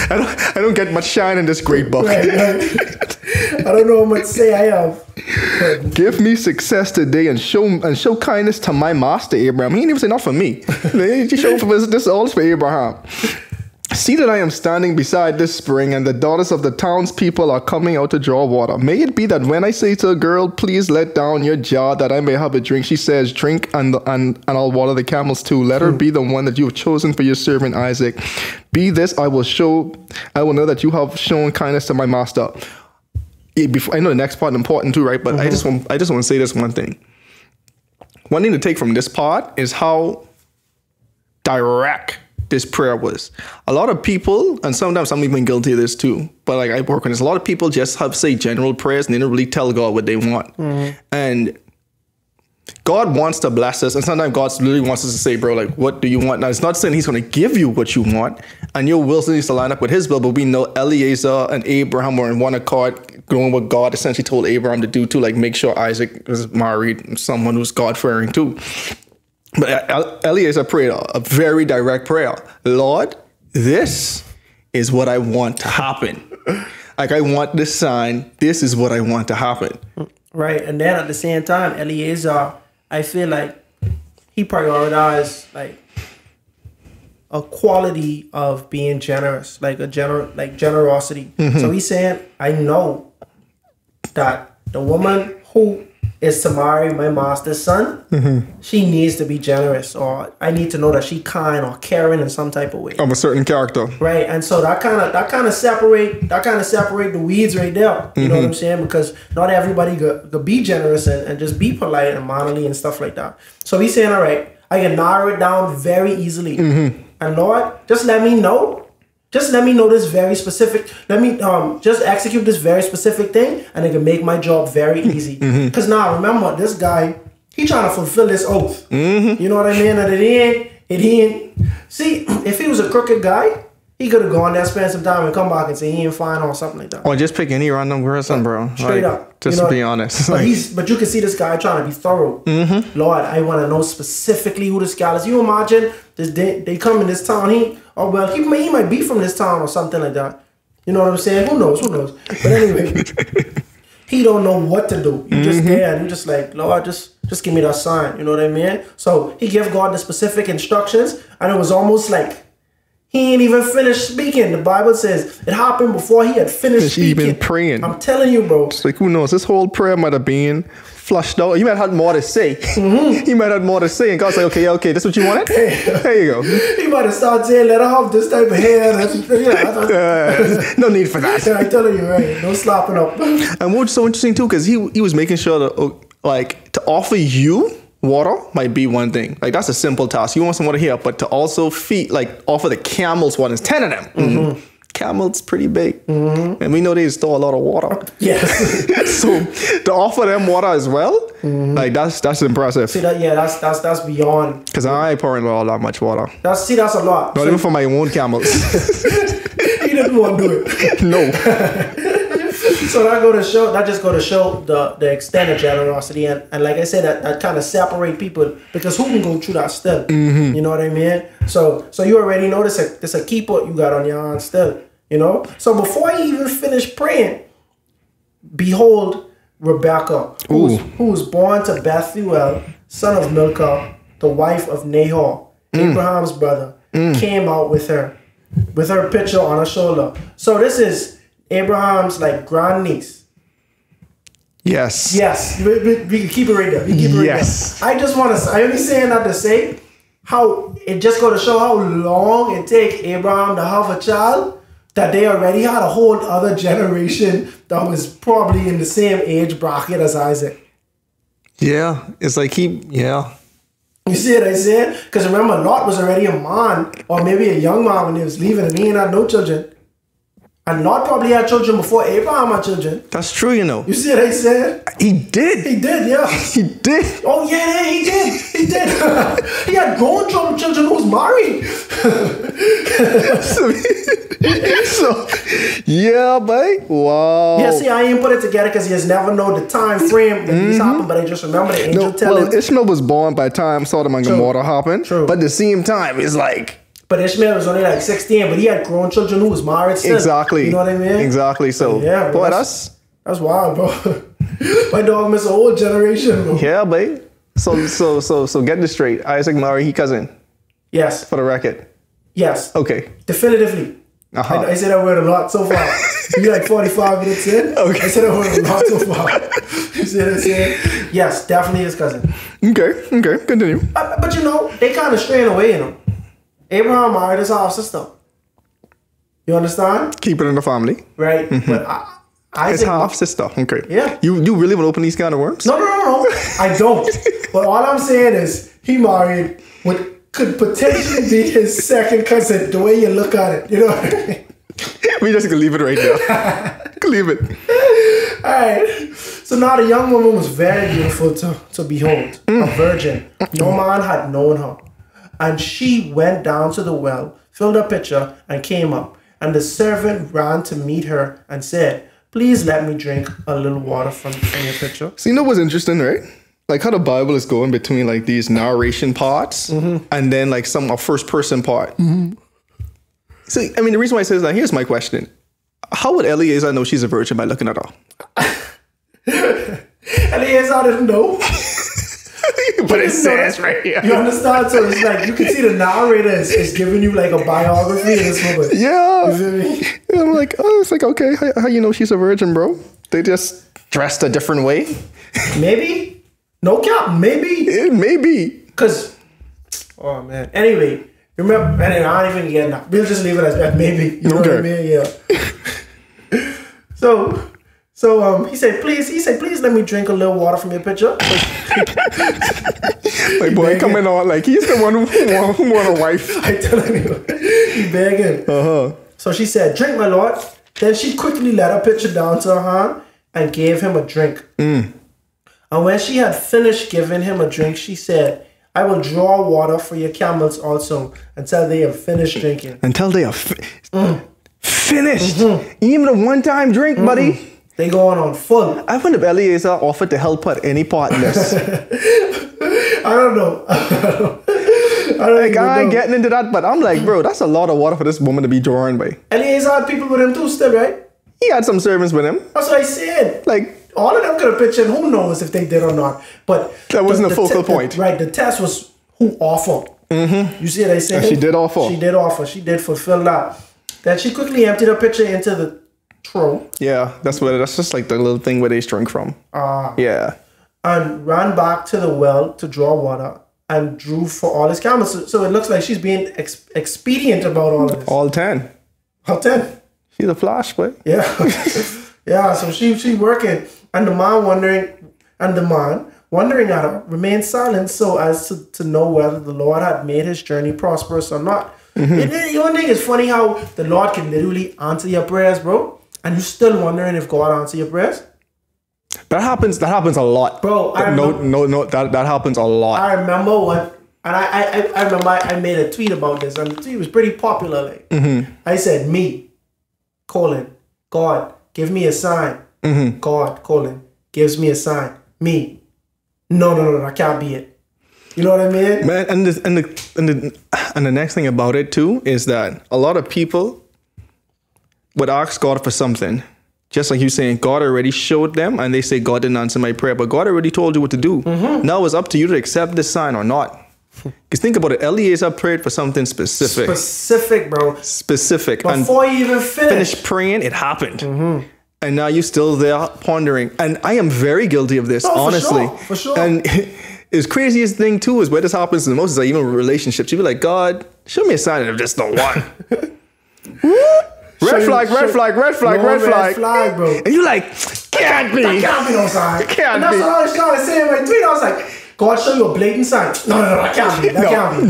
I don't get much shine in this great book. Right. I don't know how much say I have. Give me success today and show kindness to my master Abraham. He didn't even say not for me. He just showed for this all for Abraham. See that I am standing beside this spring, and the daughters of the townspeople are coming out to draw water. May it be that when I say to a girl, please let down your jar that I may have a drink, she says, drink, and I'll water the camels too. Let her be the one that you have chosen for your servant Isaac. Be this, I will know that you have shown kindness to my master. I know the next part is important too, right? But I just want to say this one thing. One thing to take from this part is how direct this prayer was. A lot of people, and sometimes I'm even guilty of this too, but like I work on this, a lot of people just have say general prayers and they don't really tell God what they want. And God wants to bless us, and sometimes God literally wants us to say, bro, like, what do you want? Now, it's not saying he's going to give you what you want, and your will still needs to line up with his will, but we know Eliezer and Abraham were in one accord, going what God essentially told Abraham to do too, like make sure Isaac was married, someone who's God-fearing too. But Eliezer prayed a very direct prayer. Lord, this is what I want to happen. Like, I want this sign. This is what I want to happen. Right. And then at the same time, Eliezer, I feel like he prioritized like a quality of being generous, like generosity. So he's saying, I know that the woman who is to marry my master's son, she needs to be generous, or I need to know that she kind or caring in some type of way. Of a certain character. Right. And so that kind of separate the weeds right there. You know what I'm saying? Because not everybody could be generous and just be polite and manly and stuff like that. So he's saying, all right, I can narrow it down very easily. And Lord, just let me know. Just let me know this very specific. Let me just execute this very specific thing, and it can make my job very easy. Because now remember, this guy, he trying to fulfill this oath. You know what I mean? And it ain't. See, if he was a crooked guy, He could have gone there, spent some time, and come back and say he ain't fine or something like that. Or just pick any random person, bro. Straight up. Just to be honest. But you can see this guy trying to be thorough. Mm-hmm. Lord, I want to know specifically who this guy is. You imagine they come in this town. He might be from this town or something like that. You know what I'm saying? Who knows? But anyway, he don't know what to do. You just there and you just like, Lord, just give me that sign. You know what I mean? So he gave God the specific instructions, and it was almost like he ain't even finished speaking. The Bible says it happened before he had finished speaking. Even praying. I'm telling you, bro. It's like, who knows? This whole prayer might have been flushed out. You might have had more to say. He might have had more to say. And God's like, okay, this is what you wanted? There you go. He might have started saying, let her have this type of hair. No need for that. I'm telling you, right? No slapping up. And what's so interesting too, because he was making sure that, like, to offer you water might be one thing. Like, that's a simple task. You want some water here, but to also offer the camels one. There's 10 of them. Camels pretty big. And we know they store a lot of water. Yes. So to offer them water as well, like that's impressive. See that? Yeah, that's beyond. Because I ain't pouring all that much water. That's a lot. Not even for my own camels. He didn't want to do it. No. So that just go to show the extent of generosity, and like I said, that kind of separate people, because who can go through that still? You know what I mean? So you already know there's a keeper you got on your hand still, you know? So before he even finished praying, behold, Rebecca, who was born to Bethuel, son of Milcah, the wife of Nahor, Abraham's brother, came out with her pitcher on her shoulder. So this is Abraham's like grandniece. Yes. We can keep it right there. Yes. I just want to. I only saying that to say how it just go to show how long it take Abraham to have a child, that they already had a whole other generation that was probably in the same age bracket as Isaac. Yeah, it's like You see what I said? Because remember, Lot was already a man, or maybe a young man when he was leaving, and he ain't had no children. And Lot probably had children before Abraham had children. That's true, you know. You see what I said? He did. He did, yeah. He did. Oh, yeah, he did. He did. He had grown children who was married. So, yeah, boy. Wow. Yeah, see, I ain't put it together because he has never known the time frame that these happened, but I just remember the angel telling him. Ishmael was born by the time Sodom and Gomorrah happened. True. But at the same time, it's like... But Ishmael was only like 16, but he had grown children who was married still. Exactly. You know what I mean? Exactly. So, yeah, boy, that's wild, bro. My dog missed a whole generation, bro. Yeah, babe. So get this straight. Isaac married his cousin. Yes. For the record. Yes. Okay. Definitively. I said I word a lot so far. You like 45 minutes in? Okay. I said I word a lot so far. You see what I'm saying? Yes, definitely his cousin. Okay. Continue. But you know, they kind of straying away, you know. Abraham married his half sister. You understand? Keep it in the family. Right. But Isaac, his half sister. Okay. Yeah. You really want to open these kind of worms? No. I don't. But all I'm saying is he married what could potentially be his second cousin, the way you look at it. You know what I mean? We just can leave it right there. Leave it. All right. So now the young woman was very beautiful to behold. A virgin. No man had known her. And she went down to the well, filled her pitcher, and came up. And the servant ran to meet her and said, please let me drink a little water from your pitcher. So you know what's interesting, right? Like how the Bible is going between like these narration parts and then like a first person part. So, I mean, the reason why I say that, here's my question. How would Eliezer know she's a virgin by looking at her? Eliezer didn't know. But it says right here. You understand? So it's like you can see the narrator is giving you like a biography in this moment. Yeah. You feel me? And I'm like, oh, it's like, okay, how you know she's a virgin, bro? They just dressed a different way? Maybe. No cap. Maybe. Maybe. Because, oh man. Anyway, remember, I don't even get that. We'll just leave it as that. Maybe. You know what I mean? Yeah. So he said, please let me drink a little water from your pitcher. My boy coming on like he's the one who want a wife. I telling you, he begging. So she said, drink, my lord. Then she quickly let her pitcher down to her hand and gave him a drink. And when she had finished giving him a drink, she said, I will draw water for your camels also until they have finished drinking. Until they are finished. Even a one-time drink, buddy. They going on full. I wonder if Eliezer offered to help her at any part in this. I don't know. I ain't getting into that, but I'm like, bro, that's a lot of water for this woman to be drawing by. Eliezer had people with him too still, right? He had some servants with him. That's what I said. Like, all of them could have pitched in. Who knows if they did or not? But that wasn't a focal point. Right. The test was who offered. You see what I said? She did offer. She did offer. She did fulfill that. Then she quickly emptied her pitcher into the trough. Yeah, that's just like the little thing where they drink from. Yeah. And ran back to the well to draw water and drew for all his camels. So it looks like she's being expedient about all of this. All 10. All 10. She's a flash, boy. Yeah. Yeah, so she working. And the man wondering at her, remained silent so as to know whether the Lord had made his journey prosperous or not. You don't think it's funny how the Lord can literally answer your prayers, bro? And you're still wondering if God answer your prayers? That happens a lot. Bro, that happens a lot. I remember when, and I remember I made a tweet about this, and the tweet was pretty popular. Like, I said, God, give me a sign. God, gives me a sign. Me. No, that can't be it. You know what I mean? Man, and the next thing about it too is that a lot of people would ask God for something. Just like you saying, God already showed them, and they say, God didn't answer my prayer, but God already told you what to do. Now it's up to you to accept this sign or not. Because think about it, Eliezer prayed for something specific. Specific, bro. Specific. Before you even finished praying, it happened. And now you're still there pondering. And I am very guilty of this, honestly. For sure. And it's craziest thing too is where this happens the most is like even relationships. You be like, God, show me a sign of just the one. Red flag, bro. And you like, can't be. That can't be no sign. Can't and that's be. what I was trying to say in my tweet. I was like, God, show you a blatant sign. No, that can't be. That can't be.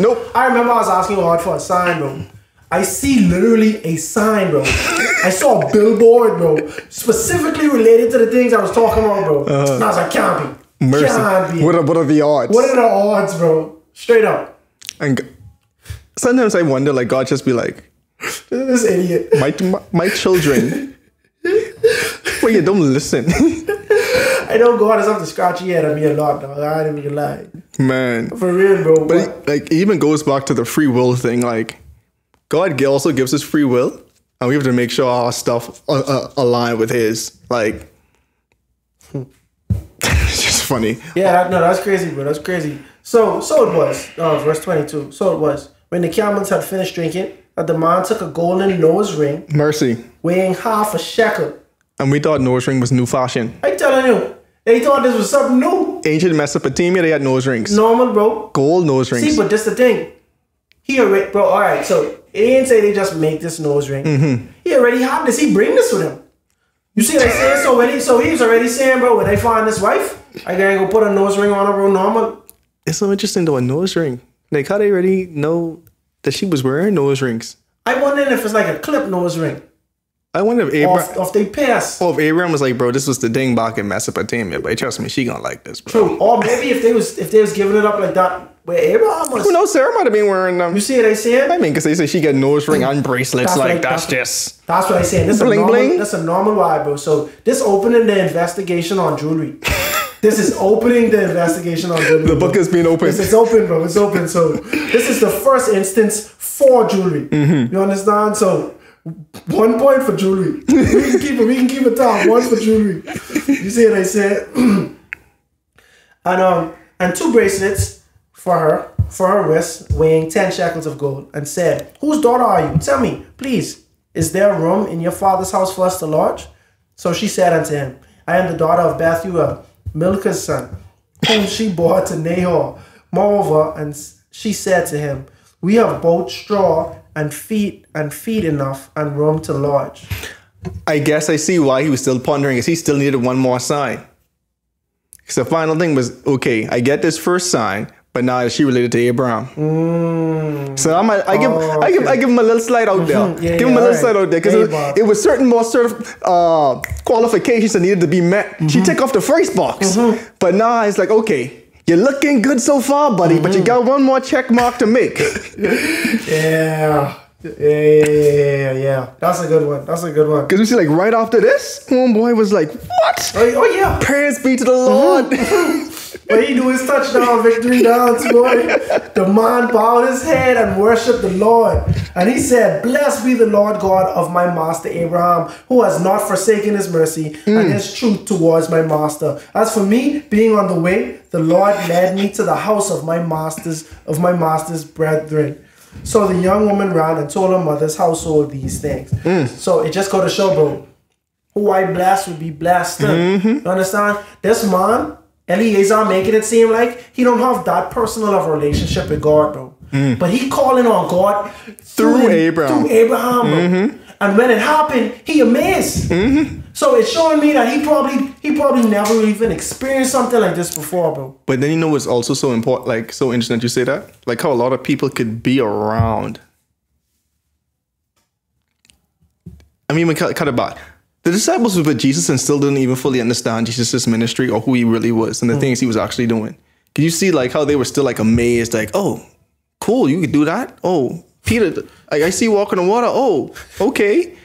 Nope. I remember I was asking God for a sign, bro. I see literally a sign, bro. I saw a billboard, bro, specifically related to the things I was talking about, bro. And I was like, can't be. Mercy. Can't be. What are the odds? What are the odds, bro? Straight up. And sometimes I wonder, like, God just be like, this idiot. My children. Well, you don't listen. I know God is up to scratch your head at me a lot, dog. I ain't even lie. Man. For real, bro. But it even goes back to the free will thing. Like, God also gives us free will, and we have to make sure our stuff align with His. Like, it's just funny. Yeah, that's crazy, bro. That's crazy. So it was, verse 22. So it was, when the camels had finished drinking, that the man took a golden nose ring, Mercy, weighing half a shekel. And we thought nose ring was new fashion. I'm telling you, they thought this was something new. Ancient Mesopotamia, they had nose rings. Normal, bro. Gold nose rings. See, but this the thing. He already, bro, all right, so it didn't say they just make this nose ring. He already had this. He bring this with him. You see what I'm saying? So he was already saying, bro, when I find this wife, I gotta go put a nose ring on her, bro, normal. It's so interesting though, a nose ring. Like, how they already know that she was wearing nose rings? I wonder if it's like a clip nose ring. I wonder if Abraham... Off they pass. Or if Abraham was like, bro, this was the thing back in Mesopotamia, but trust me, she gonna like this, bro. True. Or maybe if they was giving it up like that, where Abraham was... Who knows, Sarah might have been wearing them. You see what I saying? I mean, because they say she get nose ring and bracelets, that's just... That's what I saying. This bling bling. That's a normal vibe, bro. So this opening the investigation on jewelry. This is opening the investigation on jewelry. The book is being opened. It's open, bro. It's open. So this is the first instance for jewelry. You understand? So 1 point for jewelry. We can keep it down. 1 for jewelry. You see what I said? And 2 bracelets for her wrist, weighing 10 shekels of gold, and said, "Whose daughter are you? Tell me, please. Is there room in your father's house for us to lodge?" So she said unto him, "I am the daughter of Bethuel, Milcah's son, whom she bore to Nahor. Moreover, and she said to him, we have both straw and feet enough and room to lodge." I guess I see why he was still pondering, is he still needed one more sign. Because the final thing was, okay, I get this first sign, but now is she related to Abraham? So I give him a little slide out there. Give him a little slide out there, because it was certain more sort of qualifications that needed to be met. She took off the first box, but now it's like, okay, You're looking good so far, buddy, but you got one more check mark to make. Yeah. Yeah. That's a good one. Because we see, like, right after this, homeboy was like, what? Oh yeah. Praise be to the Lord. When he do his touchdown victory dance, boy, the man bowed his head and worshiped the Lord. And he said, blessed be the Lord God of my master Abraham, who has not forsaken his mercy and his truth towards my master. As for me, being on the way, the Lord led me to the house of my master's brethren. So the young woman ran and told her mother's household these things. So it just go to show, bro, who I bless will be blessed. You understand? This man, Eliezer, making it seem like he don't have that personal of a relationship with God, bro. But he calling on God Through Abraham, bro. And when it happened, he amazed. So it's showing me that he probably never even experienced something like this before, bro. But then, you know what's also so important, like, so interesting that you say that? Like how a lot of people could be around. I mean, we cut it back. The disciples were with Jesus and still didn't even fully understand Jesus' ministry or who he really was and the things he was actually doing. Can you see, like, how they were still, like, amazed, like, oh, cool, you could do that? Oh, Peter, I see you walking on water. Oh, okay.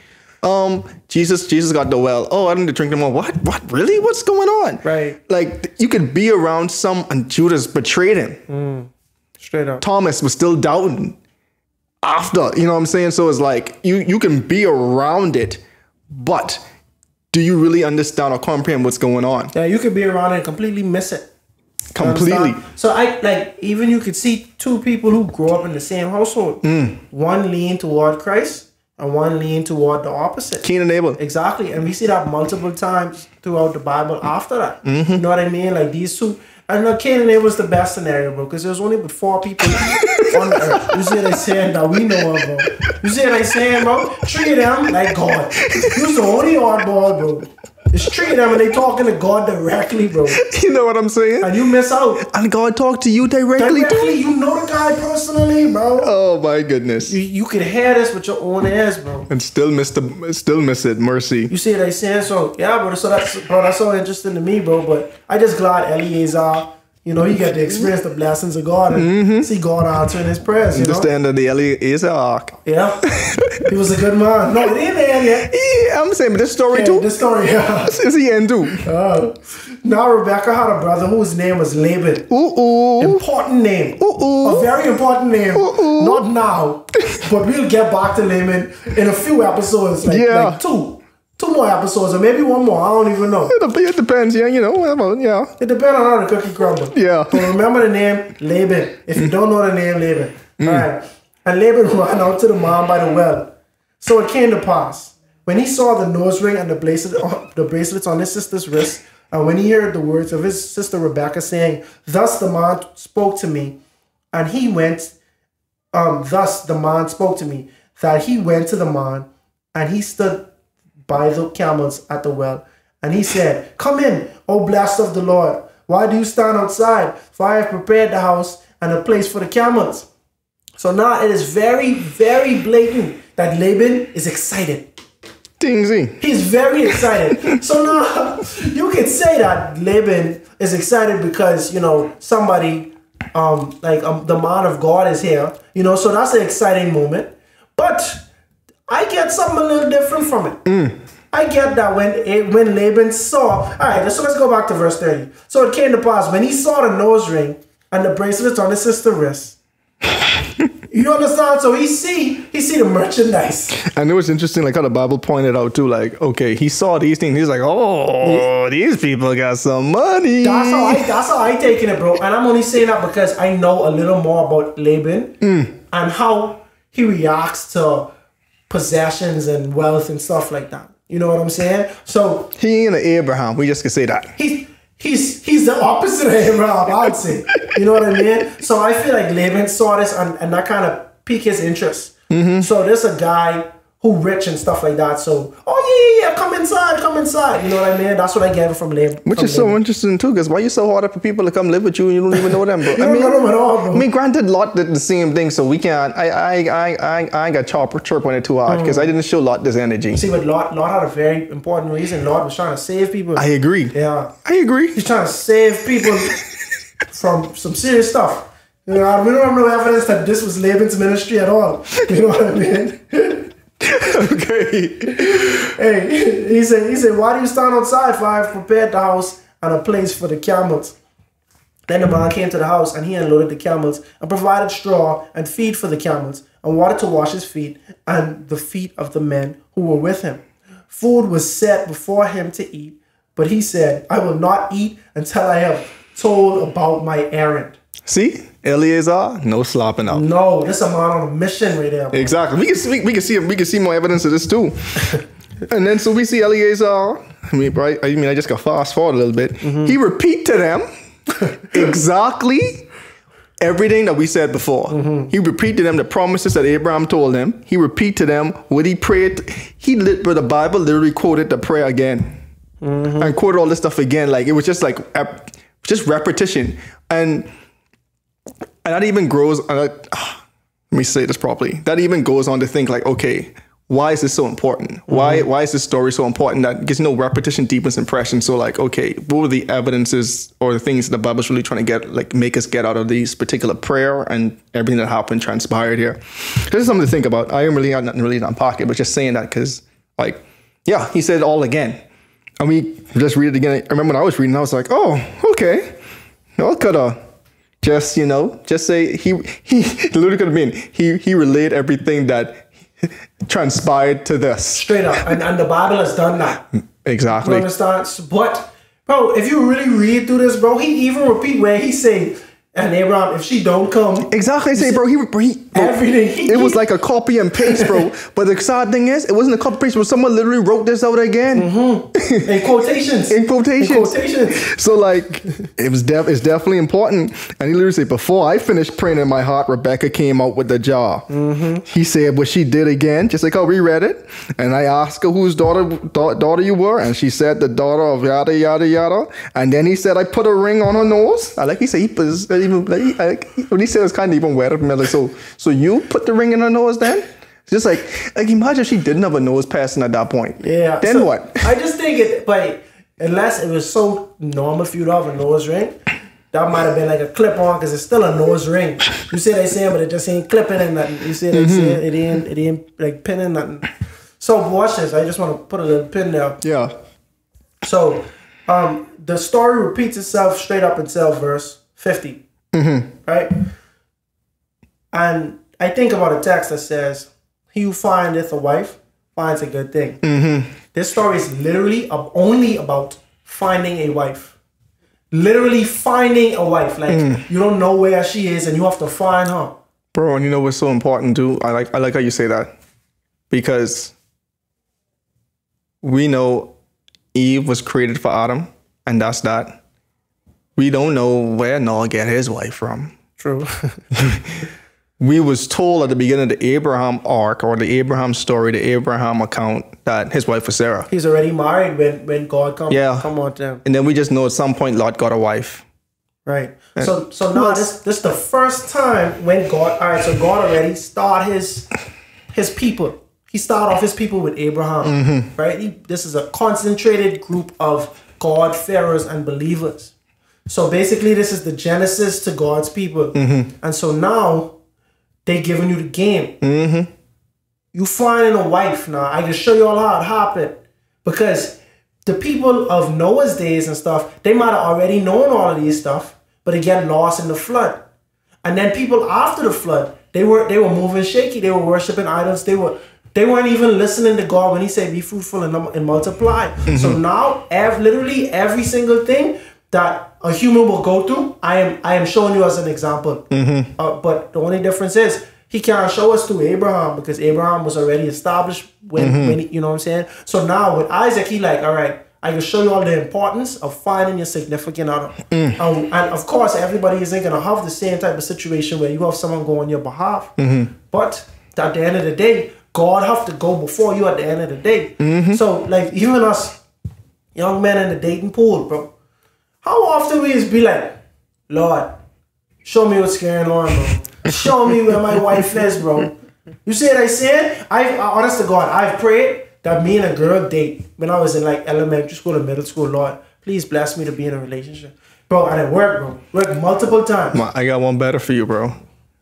Jesus got the well. Oh, I didn't drink no more. What? Really? What's going on? Right. Like, you could be around and Judas betrayed him. Straight up. Thomas was still doubting after, you know what I'm saying? So it's like, you can be around it, but do you really understand or comprehend what's going on? Yeah, you could be around it and completely miss it. Completely. So even you could see two people who grew up in the same household. One lean toward Christ and one lean toward the opposite. Cain and Abel. Exactly. And we see that multiple times throughout the Bible after that. You know what I mean? Like these two. And Cain and Abel was the best scenario, bro, because there's only but 4 people on earth. You see what I'm saying? That we know of, bro. You see what I'm saying, bro? Treat them like God. You're the only oddball, bro. Just treat them and they talking to God directly, bro. You know what I'm saying? And you miss out. And God talk to you directly too? You know the guy personally, bro. Oh my goodness. You can hear this with your own ears, bro. And still miss it. Mercy. You see what I'm saying? So yeah, bro. So that's so interesting to me, bro. But I just glad Eliezer, you know, he got to experience the blessings of God and see God answering his prayers. You just know? the end of the Eliezer arc. Yeah. He was a good man. No, it ain't the end yet. Yeah, I'm saying, but this story too. This story, yeah. Is the end too. Now Rebecca had a brother whose name was Laban. Important name. A very important name. Not now, but we'll get back to Laban in a few episodes. Like two more episodes, or maybe one more. I don't even know. It depends, yeah, you know. Yeah. It depends on how the cookie crumbles. Yeah. But remember the name Laban. If you don't know the name Laban. All right. And Laban ran out to the man by the well. So it came to pass, when he saw the nose ring and the bracelets on his sister's wrist, and when he heard the words of his sister Rebecca saying, thus the man spoke to me, and he went, thus the man spoke to me, that he went to the man, and he stood by the camels at the well. And he said, come in, O blessed of the Lord. Why do you stand outside? For I have prepared the house and a place for the camels. So now it is very, very blatant that Laban is excited. Dingsy. He's very excited. So now you could say that Laban is excited because, you know, somebody, the man of God is here. You know, so that's an exciting moment. But I get something a little different from it. I get that when Laban saw, all right, so let's go back to verse 30. So it came to pass, when he saw the nose ring and the bracelets on his sister's wrist. You understand? So he see the merchandise. And it was interesting, like how the Bible pointed out too, like, okay, he saw these things. He's like, oh, these people got some money. That's how I taking it, bro. And I'm only saying that because I know a little more about Laban and how he reacts to possessions and wealth and stuff like that. You know what I'm saying? So he ain't an Abraham. We just can say that. He's the opposite of Abraham, I would say. You know what I mean? So I feel like Laban saw this and that kind of piqued his interest. So there's a guy who rich and stuff like that. So, yeah, come inside. You know what I mean? That's what I get from Laban. Which is so interesting too, because why you so hard for people to come live with you and you don't even know them, bro? You don't know them at all, bro. I mean, granted, Lot did the same thing, so we can't. I ain't got chirp on it too hard because I didn't show Lot this energy. See, but Lot had a very important reason. Lot was trying to save people. I agree. Yeah, I agree. He's trying to save people. from some serious stuff. You know, we don't have no evidence that this was Laban's ministry at all. You know what I mean? Okay. Hey, he said, why do you stand outside? For I have prepared the house and a place for the camels. Then the man came to the house and he unloaded the camels and provided straw and feed for the camels and water to wash his feet and the feet of the men who were with him. Food was set before him to eat, but he said, I will not eat until I have told about my errand. See, Eleazar, no slopping up. No, this is a man on a mission right there. Bro. Exactly. We can see more evidence of this too. And then so we see Eleazar. I just got fast forward a little bit. He repeat to them exactly everything that we said before. He repeat to them the promises that Abraham told them. He repeat to them what he prayed. But the Bible literally quoted the prayer again and quoted all this stuff again. Like it was just just repetition. And that even grows. Let me say this properly. That even goes on to think like, okay, why is this so important? Why is this story so important? That gets repetition deepens impression. So like, okay, what were the evidences or the things the Bible's really trying to make us get out of these particular prayer and everything that happened transpired here? This is something to think about. I am really not nothing really to unpocket, but just saying that because like, yeah, he said it all again. And we just read it again. I remember when I was reading, I was like, oh, okay. No, could have. Just, just say he literally could have been, he relayed everything that transpired to this. Straight up. And the Bible has done that. Exactly. You understand? But, bro, if you really read through this, bro, he even repeat where he say, and Abraham, if she don't come. Exactly. I say, bro, everything. It was like a copy and paste, bro. But the sad thing is, it wasn't a copy and paste, but someone literally wrote this out again. In quotations. In quotations. So like, it's definitely important. And he literally said, before I finished praying in my heart, Rebecca came out with the jar. He said what she did again, just like how we read it. And I asked her whose daughter you were. And she said the daughter of yada, yada, yada. And then he said, I put a ring on her nose. I like he said, when he said it was kind of even weird. Like, so you put the ring in her nose then? Just like imagine if she didn't have a nose passing at that point. Yeah. Then so what? I just think unless it was so normal for you to have a nose ring, that might have been like a clip on because it's still a nose ring. You see what they saying, but it just ain't clipping and nothing. You see what they saying? It ain't like pinning nothing. So watch this. I just want to put a little pin there. Yeah. So the story repeats itself straight up until verse 50. Right? And I think about a text that says, he who findeth a wife finds a good thing. This story is literally only about finding a wife. Literally finding a wife. Like, you don't know where she is and you have to find her. Bro, and you know what's so important too? I like how you say that. Because we know Eve was created for Adam, and that's that. We don't know where Noah get his wife from. True. We was told at the beginning of the Abraham arc or the Abraham story, the Abraham account, that his wife was Sarah. He's already married when God come on to him. And then we just know at some point Lot got a wife. Right. So now this is the first time when God, so God already started his people. He started off his people with Abraham. Right? This is a concentrated group of God-fearers and believers. So basically this is the genesis to God's people. And so now they giving you the game. You finding a wife now. I can show you all how it happened. Because the people of Noah's days and stuff, they might have already known all of these stuff, but they get lost in the flood. And then people after the flood, they were moving shaky. They were worshiping idols. They weren't even listening to God when he said, be fruitful and multiply. So now literally every single thing that a human will go through, I am showing you as an example. But the only difference is he can't show us through Abraham because Abraham was already established when he, you know what I'm saying? So now with Isaac, he like, all right, I can show you all the importance of finding your significant other. And of course, everybody isn't going to have the same type of situation where you have someone go on your behalf. But at the end of the day, God have to go before you at the end of the day. So like even us young men in the dating pool, bro, how often we just be like, Lord, show me what's going on, bro. Show me where my wife is, bro. You see what I said? Honest to God, I've prayed that me and a girl date when I was in like elementary school or middle school. Lord, please bless me to be in a relationship. Bro, and it worked, bro. Worked multiple times. I got one better for you, bro.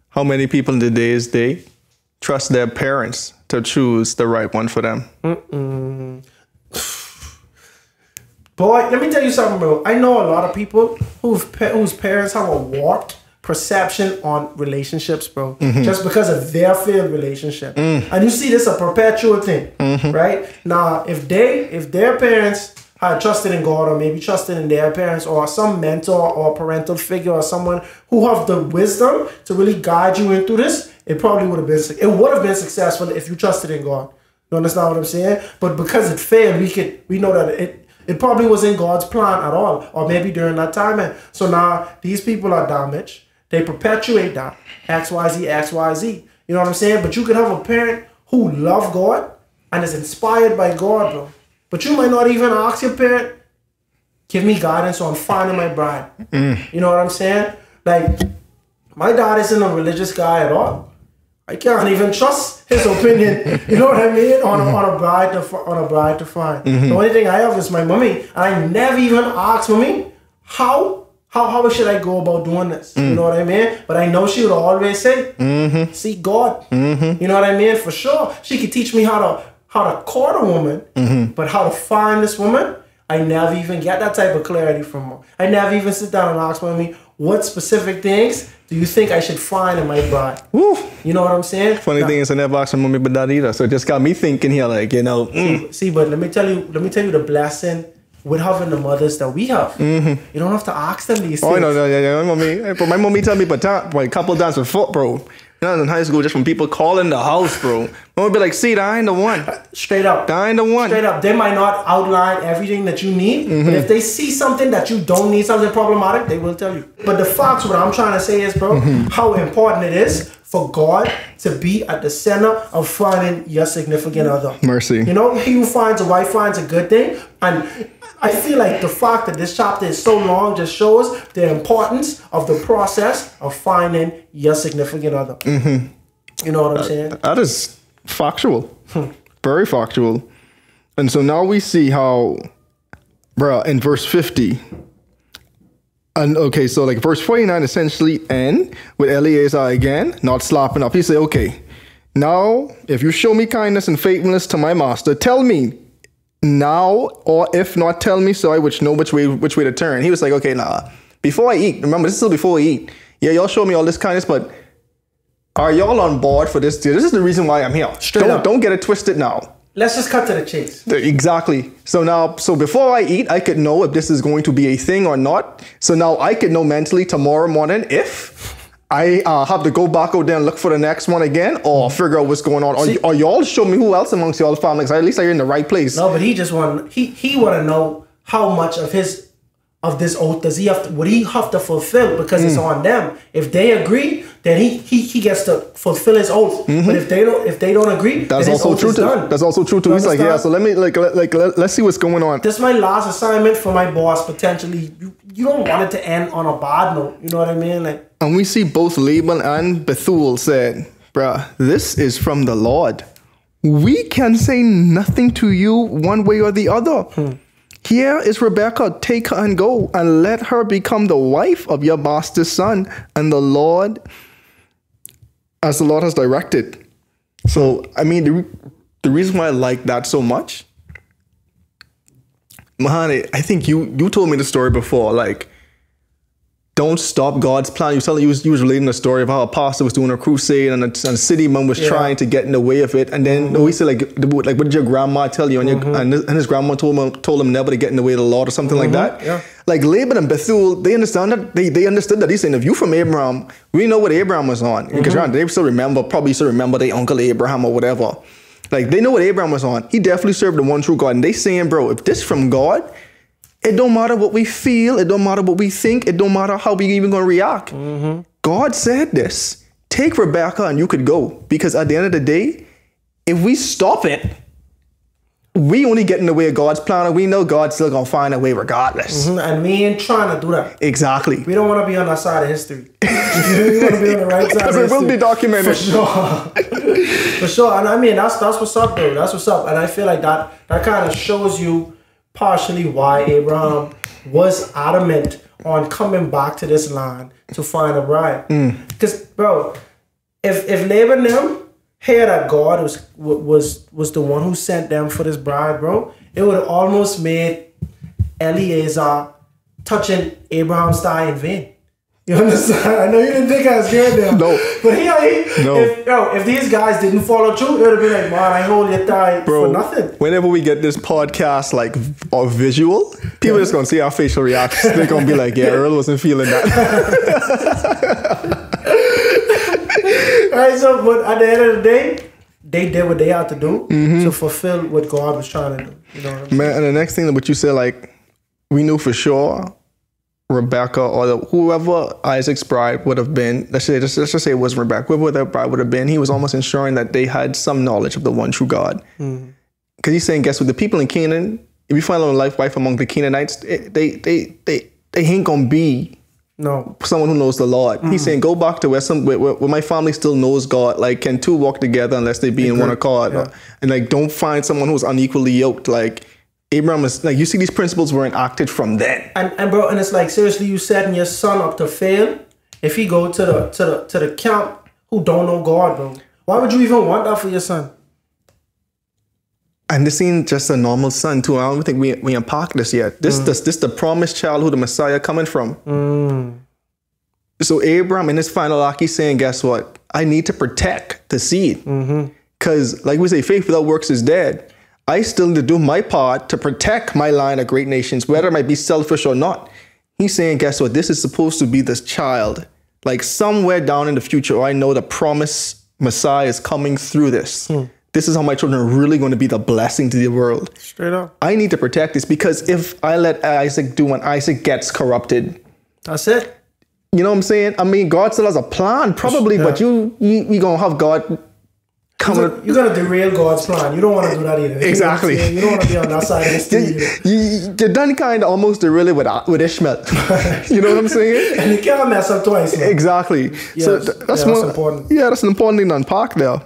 How many people in today's day trust their parents to choose the right one for them? Boy, let me tell you something, bro. I know a lot of people whose parents have a warped perception on relationships, bro. Just because of their failed relationship. And you see this a perpetual thing, right? Now, if their parents had trusted in God, or maybe trusted in their parents, or some mentor or parental figure, or someone who have the wisdom to really guide you into this, it probably would have been successful if you trusted in God. You understand what I'm saying? But because it failed, we know that it probably wasn't God's plan at all, or maybe during that time. And so now these people are damaged. They perpetuate that XYZ, XYZ. You know what I'm saying? But you could have a parent who love God and is inspired by God, bro. But you might not even ask your parent, give me guidance on finding my bride. You know what I'm saying? Like, my dad isn't a religious guy at all. I can't even trust his opinion. You know what I mean? On a bride to find. The only thing I have is my mommy, and I never even asked mommy how should I go about doing this. You know what I mean? But I know she would always say, seek God. You know what I mean? For sure, she could teach me how to court a woman, but how to find this woman, I never even get that type of clarity from her. I never even sit down and ask mommy, what specific things do you think I should find in my bride? Woo. You know what I'm saying? Funny thing is, I never asked my mommy about that either. So it just got me thinking here, like, you know. See, but let me tell you the blessing with having the mothers that we have. You don't have to ask them these things. Oh, no, mommy. But my mommy tell me but a couple of times before, bro. You know, in high school, just from people calling the house, bro. Mom would be like, see, I ain't the one. Straight up. I ain't the one. Straight up. They might not outline everything that you need, but if they see something that you don't need, something problematic, they will tell you. But the facts, what I'm trying to say is, bro, how important it is for God to be at the center of finding your significant other. Mercy. You know, he who finds a wife finds a good thing. And I feel like the fact that this chapter is so long just shows the importance of the process of finding your significant other. You know what I'm saying? That is factual. Very factual. And so now we see how, bruh, in verse 50, and okay, so like verse 49 essentially end with Eleazar again, not slapping up. He say, okay, now if you show me kindness and faithfulness to my master, tell me now, or if not, tell me so I which know which way to turn. He was like, okay, nah, before I eat, remember this is still before I eat. Yeah, y'all show me all this kindness, but are y'all on board for this? This is the reason why I'm here. Don't get it twisted now. Let's just cut to the chase. Exactly. So before I eat, I could know if this is going to be a thing or not. So now I could know mentally tomorrow morning if I have to go back out there and look for the next one again, or figure out what's going on. Or y'all show me who else amongst y'all families. At least you're in the right place. No, but he just want he want to know how much of this oath does he have to, would he have to fulfill, because it's on them. If they agree, then he gets to fulfill his oath. But if they don't agree, that's then his also oath true is too. done. That's also true too. He's like, yeah, so let me let's see what's going on. This is my last assignment for my boss. Potentially, you don't want it to end on a bad note. You know what I mean? Like, and we see both Laban and Bethuel said, bruh, this is from the Lord. We can say nothing to you one way or the other. Here is Rebekah, take her and go, and let her become the wife of your master's son, and the Lord, as the Lord has directed. So, I mean, the reason why I like that so much, Mahani, I think you told me the story before, like, don't stop God's plan. You was relating the story of how a pastor was doing a crusade and a city man was trying to get in the way of it. And then we said, like what did your grandma tell you? And his grandma told him never to get in the way of the Lord or something like that. Yeah. Like Laban and Bethuel, they understand that. They understood that. He's saying, if you from Abraham, we know what Abraham was on. Because they probably still remember their uncle Abraham or whatever. Like, they know what Abraham was on. He definitely served the one true God. And they saying, bro, if this from God, it don't matter what we feel. It don't matter what we think. It don't matter how we even going to react. God said this. Take Rebekah and you could go. Because at the end of the day, if we stop it, we only get in the way of God's plan, and we know God's still going to find a way regardless. And we ain't trying to do that. Exactly. We don't want to be on that side of history. We want to be on the right side of history. Because it will be documented. For sure. For sure. And I mean, that's what's up, bro. That's what's up. And I feel like that kind of shows you partially why Abraham was adamant on coming back to this land to find a bride. Because, bro, if Laban them hear that God was the one who sent them for this bride, bro, it would have almost made Eliezer touching Abraham's thigh in vain. You understand? I know you didn't think I was good there. No. But if these guys didn't follow through, it would have been like, man, I hold your thigh for nothing. Whenever we get this podcast like or visual, people are just gonna see our facial reactions. They're gonna be like, yeah, Earl wasn't feeling that. Right, so but at the end of the day, they did what they had to do to fulfill what God was trying to do. You know what I'm saying? Man, and the next thing that what you said, like, we knew for sure Rebecca or whoever Isaac's bride would have been, let's just say it was Rebecca, whoever that bride would have been, he was almost ensuring that they had some knowledge of the one true God. Because he's saying, guess what, the people in Canaan, if you find a wife among the Canaanites, they ain't gonna be someone who knows the Lord. He's saying, go back to where my family still knows God. Like, can two walk together unless they be in one accord? Yeah. And like, don't find someone who's unequally yoked. Like, Abraham is like, you see, these principles were enacted from then. And bro, and it's like, seriously, you setting your son up to fail if he go to the camp who don't know God, bro. Why would you even want that for your son? And this ain't just a normal son too. I don't think we unpack this yet. This the promised child who the Messiah coming from. So Abraham in his final act, he's saying, guess what? I need to protect the seed. Because like we say, faith without works is dead. I still need to do my part to protect my line of great nations, whether it might be selfish or not. He's saying, guess what? This is supposed to be this child. Like somewhere down in the future, I know the promised Messiah is coming through this. This is how my children are really going to be the blessing to the world. Straight up. I need to protect this because if I let Isaac do and Isaac gets corrupted. That's it. You know what I'm saying? I mean, God still has a plan, probably, but you going to have God coming. You're going to derail God's plan. You don't want to do that either. Exactly. You don't want to be on that side of the street. You're done kind of almost derail it with Ishmael. You know what I'm saying? And you can't mess up twice. Man. Exactly. Yes. So that's important. Yeah, that's an important thing to unpack there.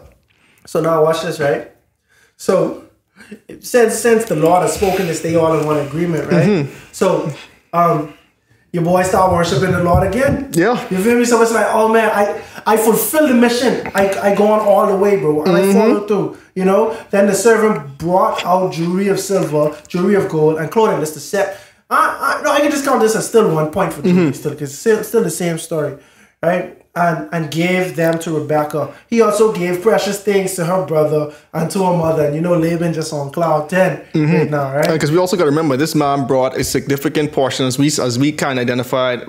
So now watch this, right? So since the Lord has spoken this, they all in one agreement, right? So your boy start worshiping the Lord again. Yeah. You feel me? So it's like, oh man, I fulfill the mission. I go on all the way, bro. And I follow through, you know? Then the servant brought out jewelry of silver, jewelry of gold, and clothing. That's the set. I can just count this as still 1 point for jewelry still, because it's still the same story, right? And gave them to Rebecca. He also gave precious things to her brother and to her mother. And you know, Laban just on cloud 10 right now, right? Because we also got to remember, this man brought a significant portion, as we kind of identified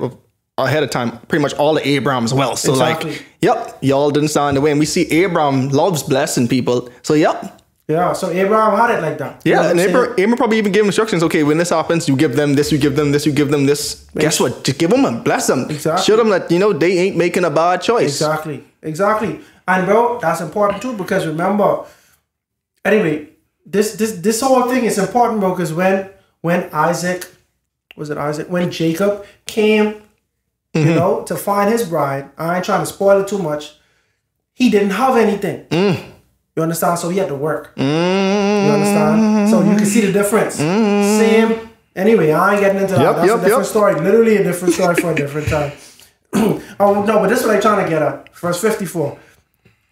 ahead of time, pretty much all of Abraham's wealth. So like, yep, y'all didn't stand in the way. And we see Abraham loves blessing people. So yep. Yeah, so Abraham had it like that. Yeah, and Abraham probably even gave instructions. Okay, when this happens, you give them this, you give them this, you give them this. Guess what? Just give them and bless them. Exactly. Show them that, you know, they ain't making a bad choice. Exactly. And bro, that's important too, because remember, anyway, this whole thing is important, bro, because when Jacob came, you know, to find his bride, I ain't trying to spoil it too much, he didn't have anything. You understand? So he had to work. You understand? So you can see the difference. Same. Anyway, I ain't getting into that. That's a different story. Literally a different story for a different time. Oh, no, but this is what I'm trying to get at. Verse 54.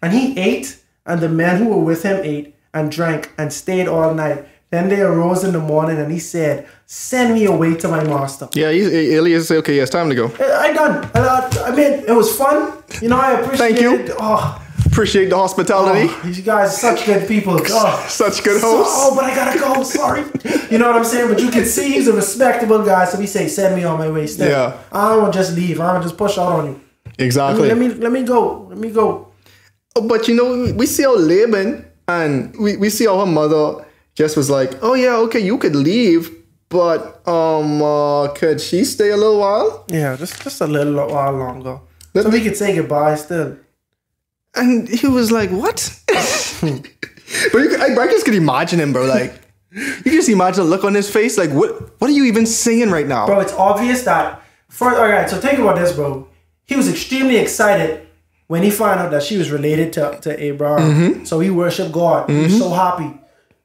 And he ate, and the men who were with him ate and drank and stayed all night. Then they arose in the morning, and he said, send me away to my master. Yeah, Elias said, okay, it's time to go. I done. I mean, it was fun. You know, I appreciate it. Thank you. Appreciate the hospitality. You guys are such good people. Such good hosts. But I gotta go. Sorry. You know what I'm saying? But you can see he's a respectable guy. So we say, send me on my way. Stay. Yeah. I don't want to just leave. I want to just push out on you. Exactly. Let me go. Oh, but you know, we see how Laban and we see how her mother just was like, oh yeah, okay, you could leave, but could she stay a little while? Yeah, just a little while longer. So we could say goodbye still. And he was like, what? But I just could imagine him, bro. Like, you can just imagine the look on his face. Like, what are you even saying right now? Bro, it's obvious that... Alright, so think about this, bro. He was extremely excited when he found out that she was related to Abraham. So he worshiped God. He was so happy.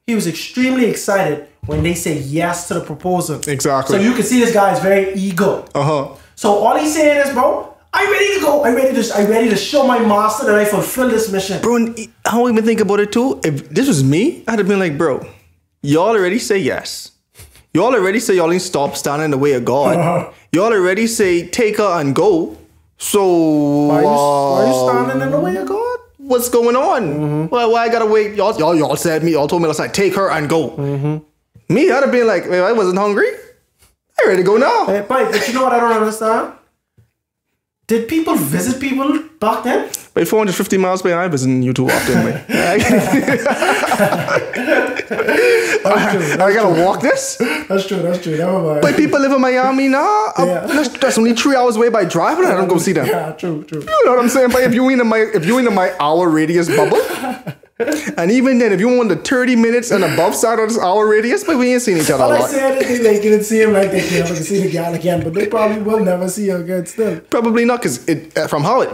he was extremely excited when they say yes to the proposal. Exactly. So you can see this guy is very eager. So all he's saying is, bro, I'm ready to go. I'm ready to show my master that I fulfill this mission. Bro, and I don't even think about it too. If this was me, I'd have been like, bro, y'all already say yes. Y'all already say y'all ain't stop standing in the way of God. Y'all already say take her and go. So why are you standing in the way of God? What's going on? Why I gotta wait? Y'all said me. Y'all told me last night, take her and go. Me, I'd have been like, I wasn't hungry. I'm ready to go now. Hey, but you know what I don't understand? Did people visit people back then? By 450 miles away, I was in you too often. I gotta walk this. That's true. Never mind. But people live in Miami now. That's only 3 hours away by driving. I don't go see them. Yeah, true. You know what I'm saying? But if you in my hour radius bubble, and even then, if you want the 30 minutes and above side of this hour radius, but we ain't seen each other a lot. All I said is they didn't see him like they can see the guy again, but they probably will never see him again still. Probably not, because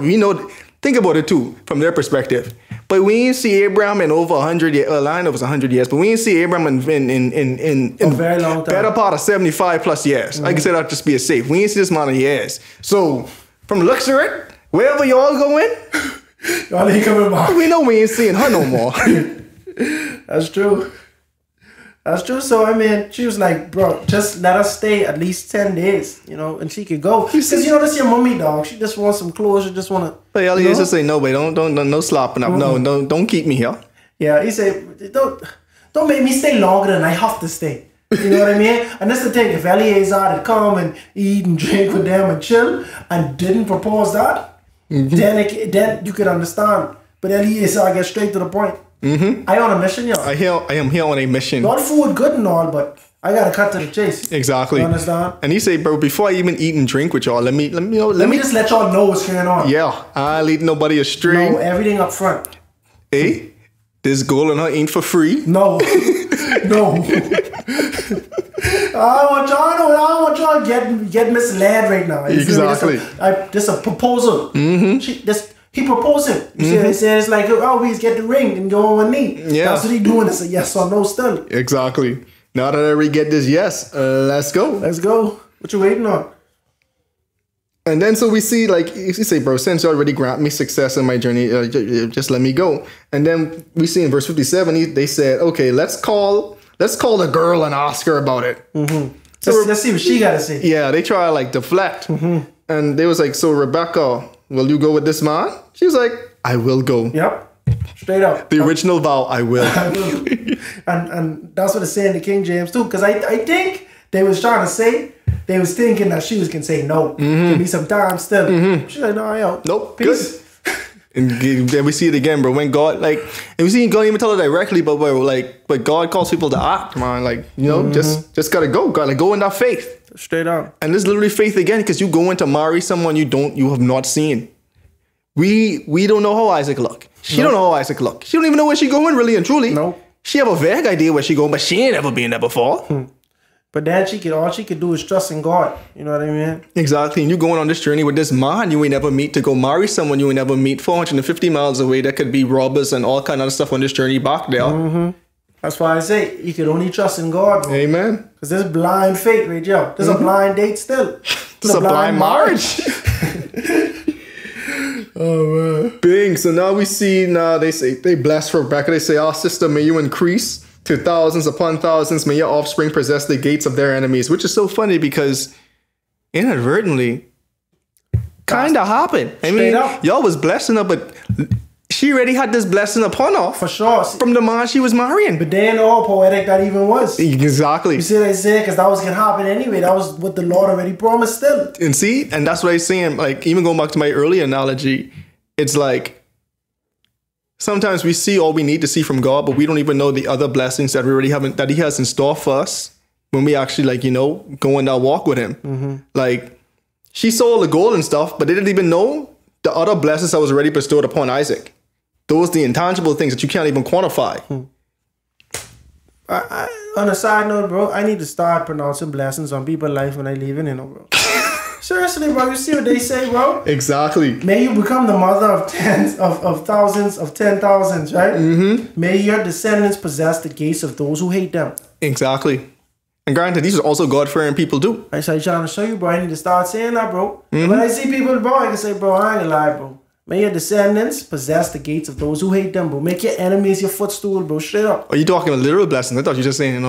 we know. Think about it too, from their perspective. But we ain't see Abraham in over 100 years. I know it was 100 years, but we ain't see Abraham in a very long time. Better part of 75 plus years. I can say that just be a safe. We ain't see this amount of years. So, from the looks of it, wherever y'all going, y'all ain't coming back. We know we ain't seeing her no more. That's true. So, I mean, she was like, bro, just let us stay at least 10 days, and she could go. Because, this is your mommy, dog. She just wants some closure, just want to. But Ellie used to say, no, wait, don't, no slopping up. No, don't keep me here. Yeah, he said, don't make me stay longer than I have to stay. You know what I mean? And that's the thing. If Eliezer had come and eat and drink with them and chill and didn't propose that, then you could understand. But Eliezer gets straight to the point. I on a mission, yo. I am here on a mission. Not food good and all, but I gotta cut to the chase. Exactly. You understand? And he say, bro, before I even eat and drink with y'all, let me just let y'all know what's going on. Yeah, I'll lead nobody astray. No, everything up front. Hey, this goal and her ain't for free. No. I don't want y'all get misled right now. Exactly. This a proposal. He proposed it. You see, he said it's like, we just get the ring and go on one knee. Yeah. That's what he doing. It's a yes or no still. Exactly. Now that I already get this yes, let's go. Let's go. What you waiting on? And then so we see, like, you say, bro, since you already grant me success in my journey, just let me go. And then we see in verse 57, they said, okay, let's call the girl and ask her about it. So let's see what she got to say. Yeah, they try to like deflect. And they was like, so Rebecca, will you go with this man? She was like, I will go. Yep. Straight up. The original vow, I will. I will. And that's what it's saying to King James too. Because I think they was trying to say, they was thinking that she was going to say no. Give me some time still. She's like, no, yo. Nope. Peace. Good. And then we see it again, bro. When God, and we see God even tell her directly, but God calls people to act, man. Just gotta go. Gotta go in that faith. Straight up. And this is literally faith again, because you go in to marry someone you have not seen. We don't know how Isaac look. She don't know how Isaac look. She don't even know where she going, really and truly. No. She have a vague idea where she going, but she ain't ever been there before. But then all she could do is trust in God. You know what I mean? Exactly. And you going on this journey with this man you ain't never meet to go marry someone you ain't never meet 450 miles away. That could be robbers and all kind of stuff on this journey back there. That's why I say you can only trust in God, bro. Amen. Because there's blind faith, right, yo. There's a blind date still. There's a blind marriage. Oh, man. Bing. So now we see, they say, they bless Rebecca. They say, our sister, may you increase to thousands upon thousands. May your offspring possess the gates of their enemies. Which is so funny because inadvertently, kind of happened. I mean, y'all was blessing her, but she already had this blessing upon her. For sure. From the man she was marrying. But then all poetic that even was. Exactly. You see what I said? Because that was going to happen anyway. That was what the Lord already promised still. And that's what I'm saying. Like, even going back to my earlier analogy, it's like, sometimes we see all we need to see from God, but we don't even know the other blessings that we already haven't, that He has in store for us when we actually go on that walk with Him. Like, she saw all the gold and stuff, but they didn't even know the other blessings that was already bestowed upon Isaac. Those the intangible things that you can't even quantify. On a side note, bro, I need to start pronouncing blessings on people's life when I leave in, bro. Seriously, bro. You see what they say, bro? Exactly. May you become the mother of tens, of thousands, of 10,000s, right? Mm-hmm. May your descendants possess the gates of those who hate them. Exactly. And granted, these are also God-fearing people too. I started trying to show you, bro. I need to start saying that, bro. Mm-hmm. When I see people, bro, I can say, bro, I ain't gonna lie, bro. May your descendants possess the gates of those who hate them, bro. Make your enemies your footstool, bro. Straight up. Are you talking a literal blessing? I thought you were just saying,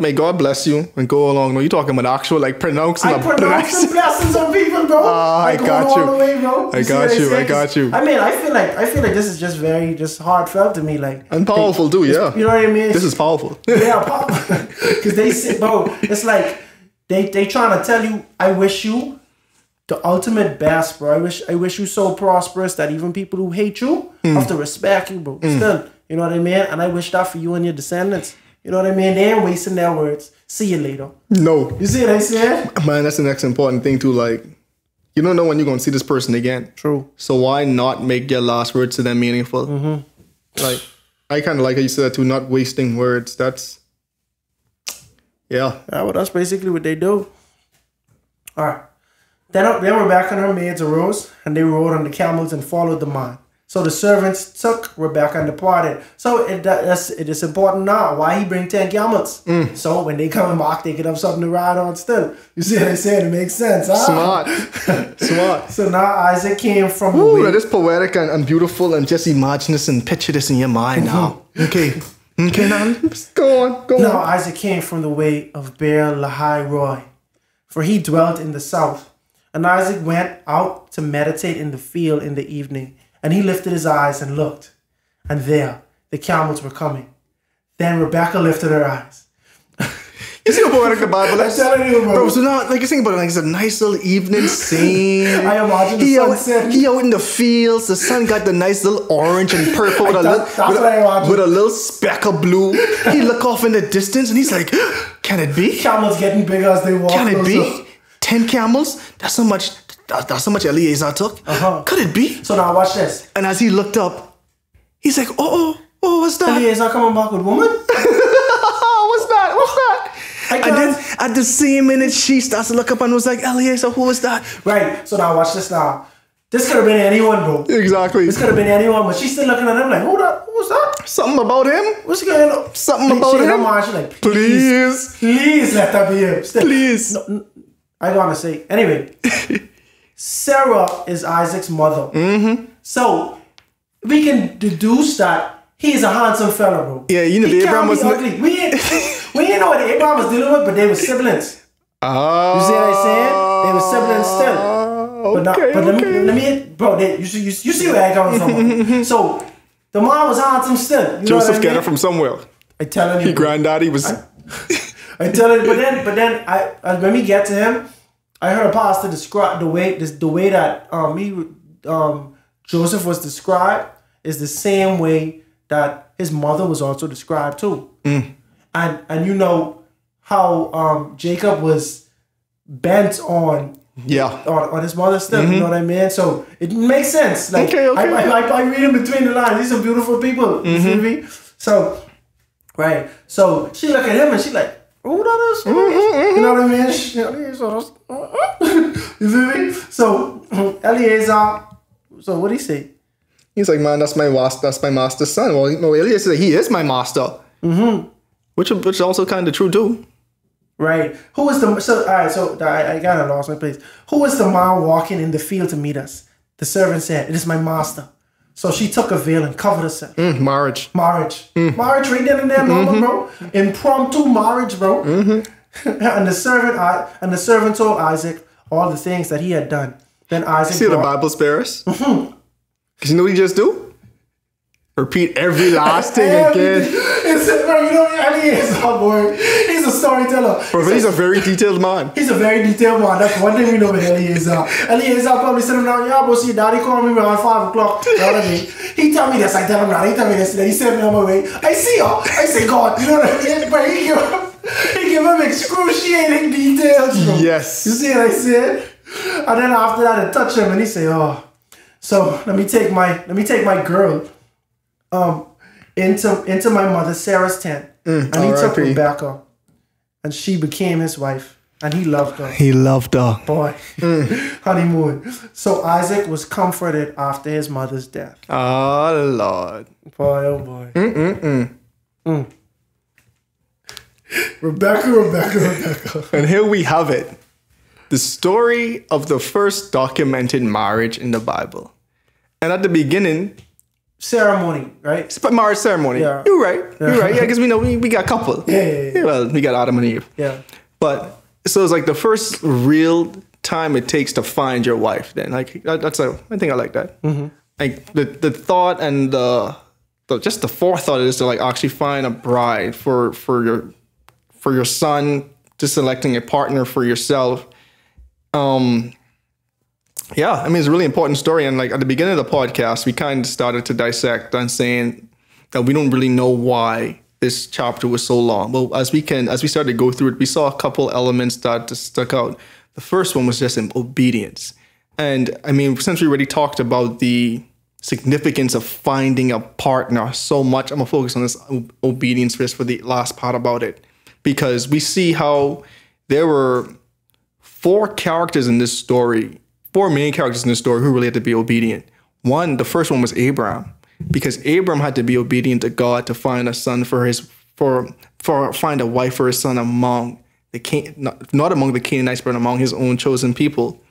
may God bless you and go along. No, you're talking about actual, like, pronouncing I pronounce some blessings on people, bro. I got you. All the way, bro. I got you. I mean, I feel like this is just very heartfelt to me, like. And powerful too, yeah. You know what I mean? This is powerful. Yeah, powerful. Because they say, bro, it's like they trying to tell you, I wish you the ultimate best, bro. I wish you so prosperous that even people who hate you have to respect you, bro. Still, you know what I mean? And I wish that for you and your descendants. You know what I mean? They ain't wasting their words. See you later. No. You see what I said? Man, that's the next important thing too. Like, you don't know when you're going to see this person again. True. So why not make your last words to them meaningful? Mm-hmm. Like, I kind of like how you said that too, not wasting words. That's, yeah. Well, that's basically what they do. All right. Then Rebekah and her maids arose, and they rode on the camels and followed the man. So the servants took Rebekah and departed. So it is important now. Why he bring 10 camels? So when they come back, they could have something to ride on still. You see what I'm saying? It makes sense, huh? Smart. So now Isaac came from the way. That is poetic and beautiful, and just imagine this and picture this in your mind now. Okay, now go on. Now Isaac came from the way of Beer Lahai Roy, for he dwelt in the south. And Isaac went out to meditate in the field in the evening. And he lifted his eyes and looked. And there, the camels were coming. Then Rebekah lifted her eyes. You see how poetic the Bible is? I'm telling you, bro. So now, like you think about it, like it's a nice little evening scene. I imagine the sunset. He out in the fields. The sun got the nice little orange and purple with a little speck of blue. He look off in the distance and he's like, can it be? Camels getting bigger as they walk. Can it be? 10 camels? That's how much Eliezer took. Could it be? So now watch this. And as he looked up, he's like, oh, what's that? Eliezer coming back with woman? What's that? And then at the same minute, she starts to look up and was like, Eliezer, who was that? Right. So now watch this now. This could have been anyone, bro. Exactly. This could have been anyone, but she's still looking at him like, who was that? Something about him? What's going on? Something about him? She's like, please let that be him. Still. Please. No, I gotta say. Anyway, Sarah is Isaac's mother. Mm-hmm. So we can deduce that he's a handsome fella, bro. Yeah, you know, he Abraham was ugly. We ain't know what Abraham was dealing with, but they were siblings. Oh. You see what I'm saying? They were siblings still. Let me, bro. You see where I coming from? So the mom was handsome still. You Joseph got her from somewhere. I telling you, your granddaddy was. I tell it, but then I when we get to him, I heard a pastor describe the way that Joseph was described is the same way that his mother was also described too. And you know how Jacob was bent on on his mother still. You know what I mean? So it makes sense. Like I read in between the lines. These are beautiful people. You feel me? So right. So she look at him and she like, who that is? You know what I mean? You feel me? So Eliezer. So what did he say? He's like, man, that's my master's son. Well, no, Eliezer said he is my master. Which is also kind of true too. Right. Who is the so? All right. So I kind of lost my place. Who is the man walking in the field to meet us? The servant said, "It is my master." So she took a veil and covered herself. Marriage. Marriage right then and there, normal, bro. Impromptu marriage, bro. And the servant told Isaac all the things that he had done. Then Isaac. See the Bible spares. Because you know what he just do? Repeat every last thing again. Bro, you know what Eliezer, boy. He's a storyteller. Bro, he's a very detailed man. He's a very detailed man. That's one thing we know with Eliezer. Eliezer probably said him down, yeah, bro, see, daddy called me around 5 o'clock. You know what I mean? He tell me this, I tell him that. He tell me this, then he sent me on my way. I see her. I say, God, you know what I mean? But he give him excruciating details, bro. Yes. You see what I said? And then after that, I touch him and he say, oh, so let me take my girl into my mother Sarah's tent. And he took Rebekah and she became his wife. And he loved her. He loved her. Boy. Honeymoon. So Isaac was comforted after his mother's death. Oh, Lord. Boy, oh boy. Rebecca. And here we have it. The story of the first documented marriage in the Bible. And at the beginning... Ceremony, right? It's marriage ceremony. Yeah. You're right. You're right. Yeah, because we know we got a couple. Yeah. Well, we got Adam and Eve. Yeah. But, so it's like the first real time it takes to find your wife then. Like, I think I like that. Mm-hmm. Like, the thought and just the forethought is to like actually find a bride for your son, to selecting a partner for yourself. Yeah, I mean, it's a really important story. And like at the beginning of the podcast, we kind of started to dissect and saying that we don't really know why this chapter was so long. Well, as we started to go through it, we saw a couple elements that just stuck out. The first one was just in obedience. And I mean, since we already talked about the significance of finding a partner so much, I'm gonna focus on this obedience first for the last part about it. Because we see how there were four main characters in this story who really had to be obedient. The first one was Abraham, because Abraham had to be obedient to God to find a son find a wife for his son among not among the Canaanites, but among his own chosen people.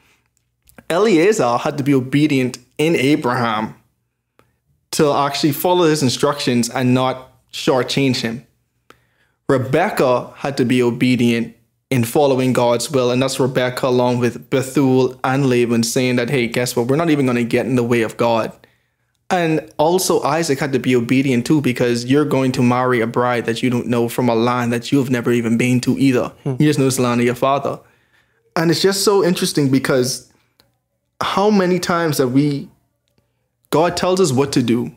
Eliezer had to be obedient in Abraham to actually follow his instructions and not shortchange him. Rebecca had to be obedient in following God's will. And that's Rebecca along with Bethuel and Laban saying that, hey, guess what? We're not even going to get in the way of God. And also Isaac had to be obedient too, because you're going to marry a bride that you don't know from a land that you've never even been to either. You just know it's the land of your father. And it's just so interesting because how many times that God tells us what to do.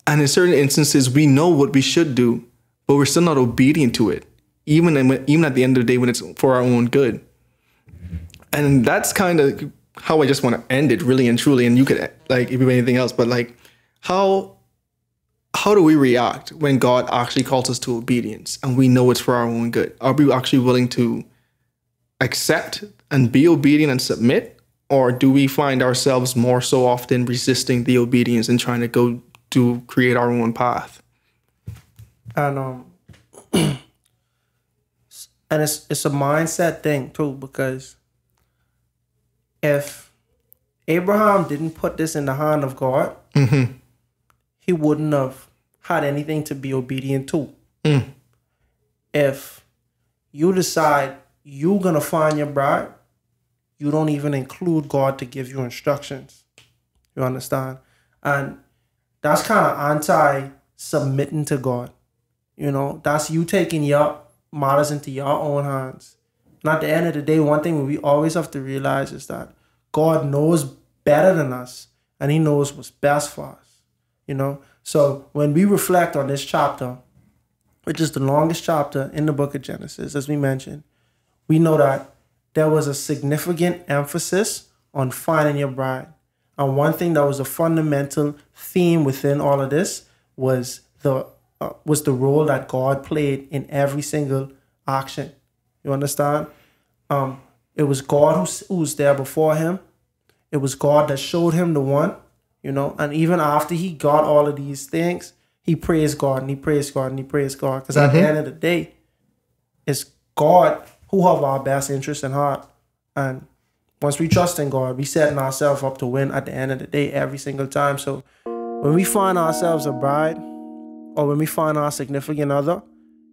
And in certain instances, we know what we should do, but we're still not obedient to it. Even at the end of the day when it's for our own good. And that's kind of how I just want to end it, really and truly. And you could, like, if you have anything else, but like, how do we react when God actually calls us to obedience and we know it's for our own good? Are we actually willing to accept and be obedient and submit? Or do we find ourselves more so often resisting the obedience and trying to go to create our own path? And and it's a mindset thing too, because if Abraham didn't put this in the hand of God, he wouldn't have had anything to be obedient to. If you decide you're going to find your bride, you don't even include God to give you instructions. You understand? And that's kind of anti-submitting to God. You know, that's you taking your matters into your own hands. And at the end of the day, one thing we always have to realize is that God knows better than us, and he knows what's best for us, you know? So when we reflect on this chapter, which is the longest chapter in the book of Genesis, as we mentioned, we know that there was a significant emphasis on finding your bride. And one thing that was a fundamental theme within all of this was the role that God played in every single action. You understand? It was God who was there before him. It was God that showed him the one, you know. And even after he got all of these things, he praised God and he praised God and he praised God. Because at the end of the day, it's God who have our best interest in heart. And once we trust in God, we setting ourselves up to win at the end of the day every single time. So when we find ourselves a bride, or when we find our significant other,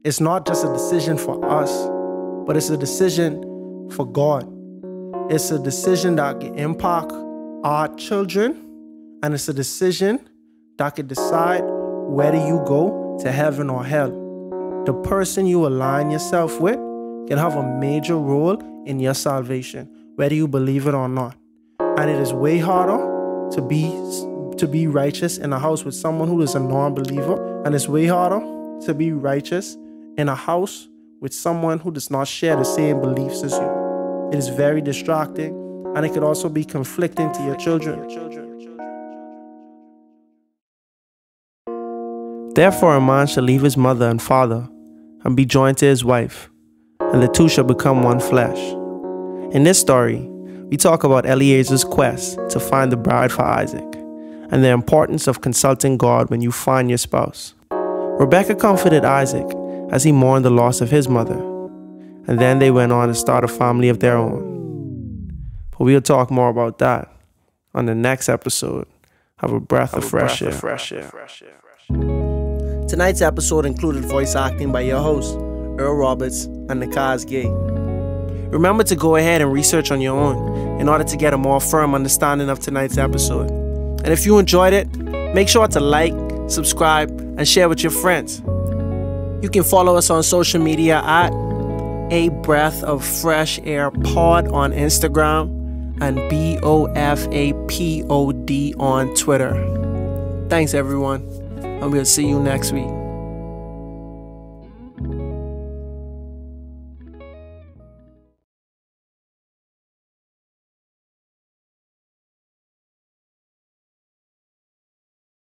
it's not just a decision for us, but it's a decision for God. It's a decision that can impact our children, and it's a decision that can decide whether you go to heaven or hell. The person you align yourself with can have a major role in your salvation, whether you believe it or not. And it is way harder to be righteous in a house with someone who is a non-believer, and it's way harder to be righteous in a house with someone who does not share the same beliefs as you. It is very distracting, and it could also be conflicting to your children. Therefore, a man shall leave his mother and father and be joined to his wife, and the two shall become one flesh. In this story, we talk about Eliezer's quest to find the bride for Isaac, and the importance of consulting God when you find your spouse. Rebekah comforted Isaac as he mourned the loss of his mother, and then they went on to start a family of their own. But we'll talk more about that on the next episode of A Breath of Fresh Air. Tonight's episode included voice acting by your hosts, Earl Roberts and Nakhaz Gay. Remember to go ahead and research on your own in order to get a more firm understanding of tonight's episode. And if you enjoyed it, make sure to like, subscribe, and share with your friends. You can follow us on social media at A Breath of Fresh Air Pod on Instagram and BOFAPOD on Twitter. Thanks everyone, and we'll see you next week.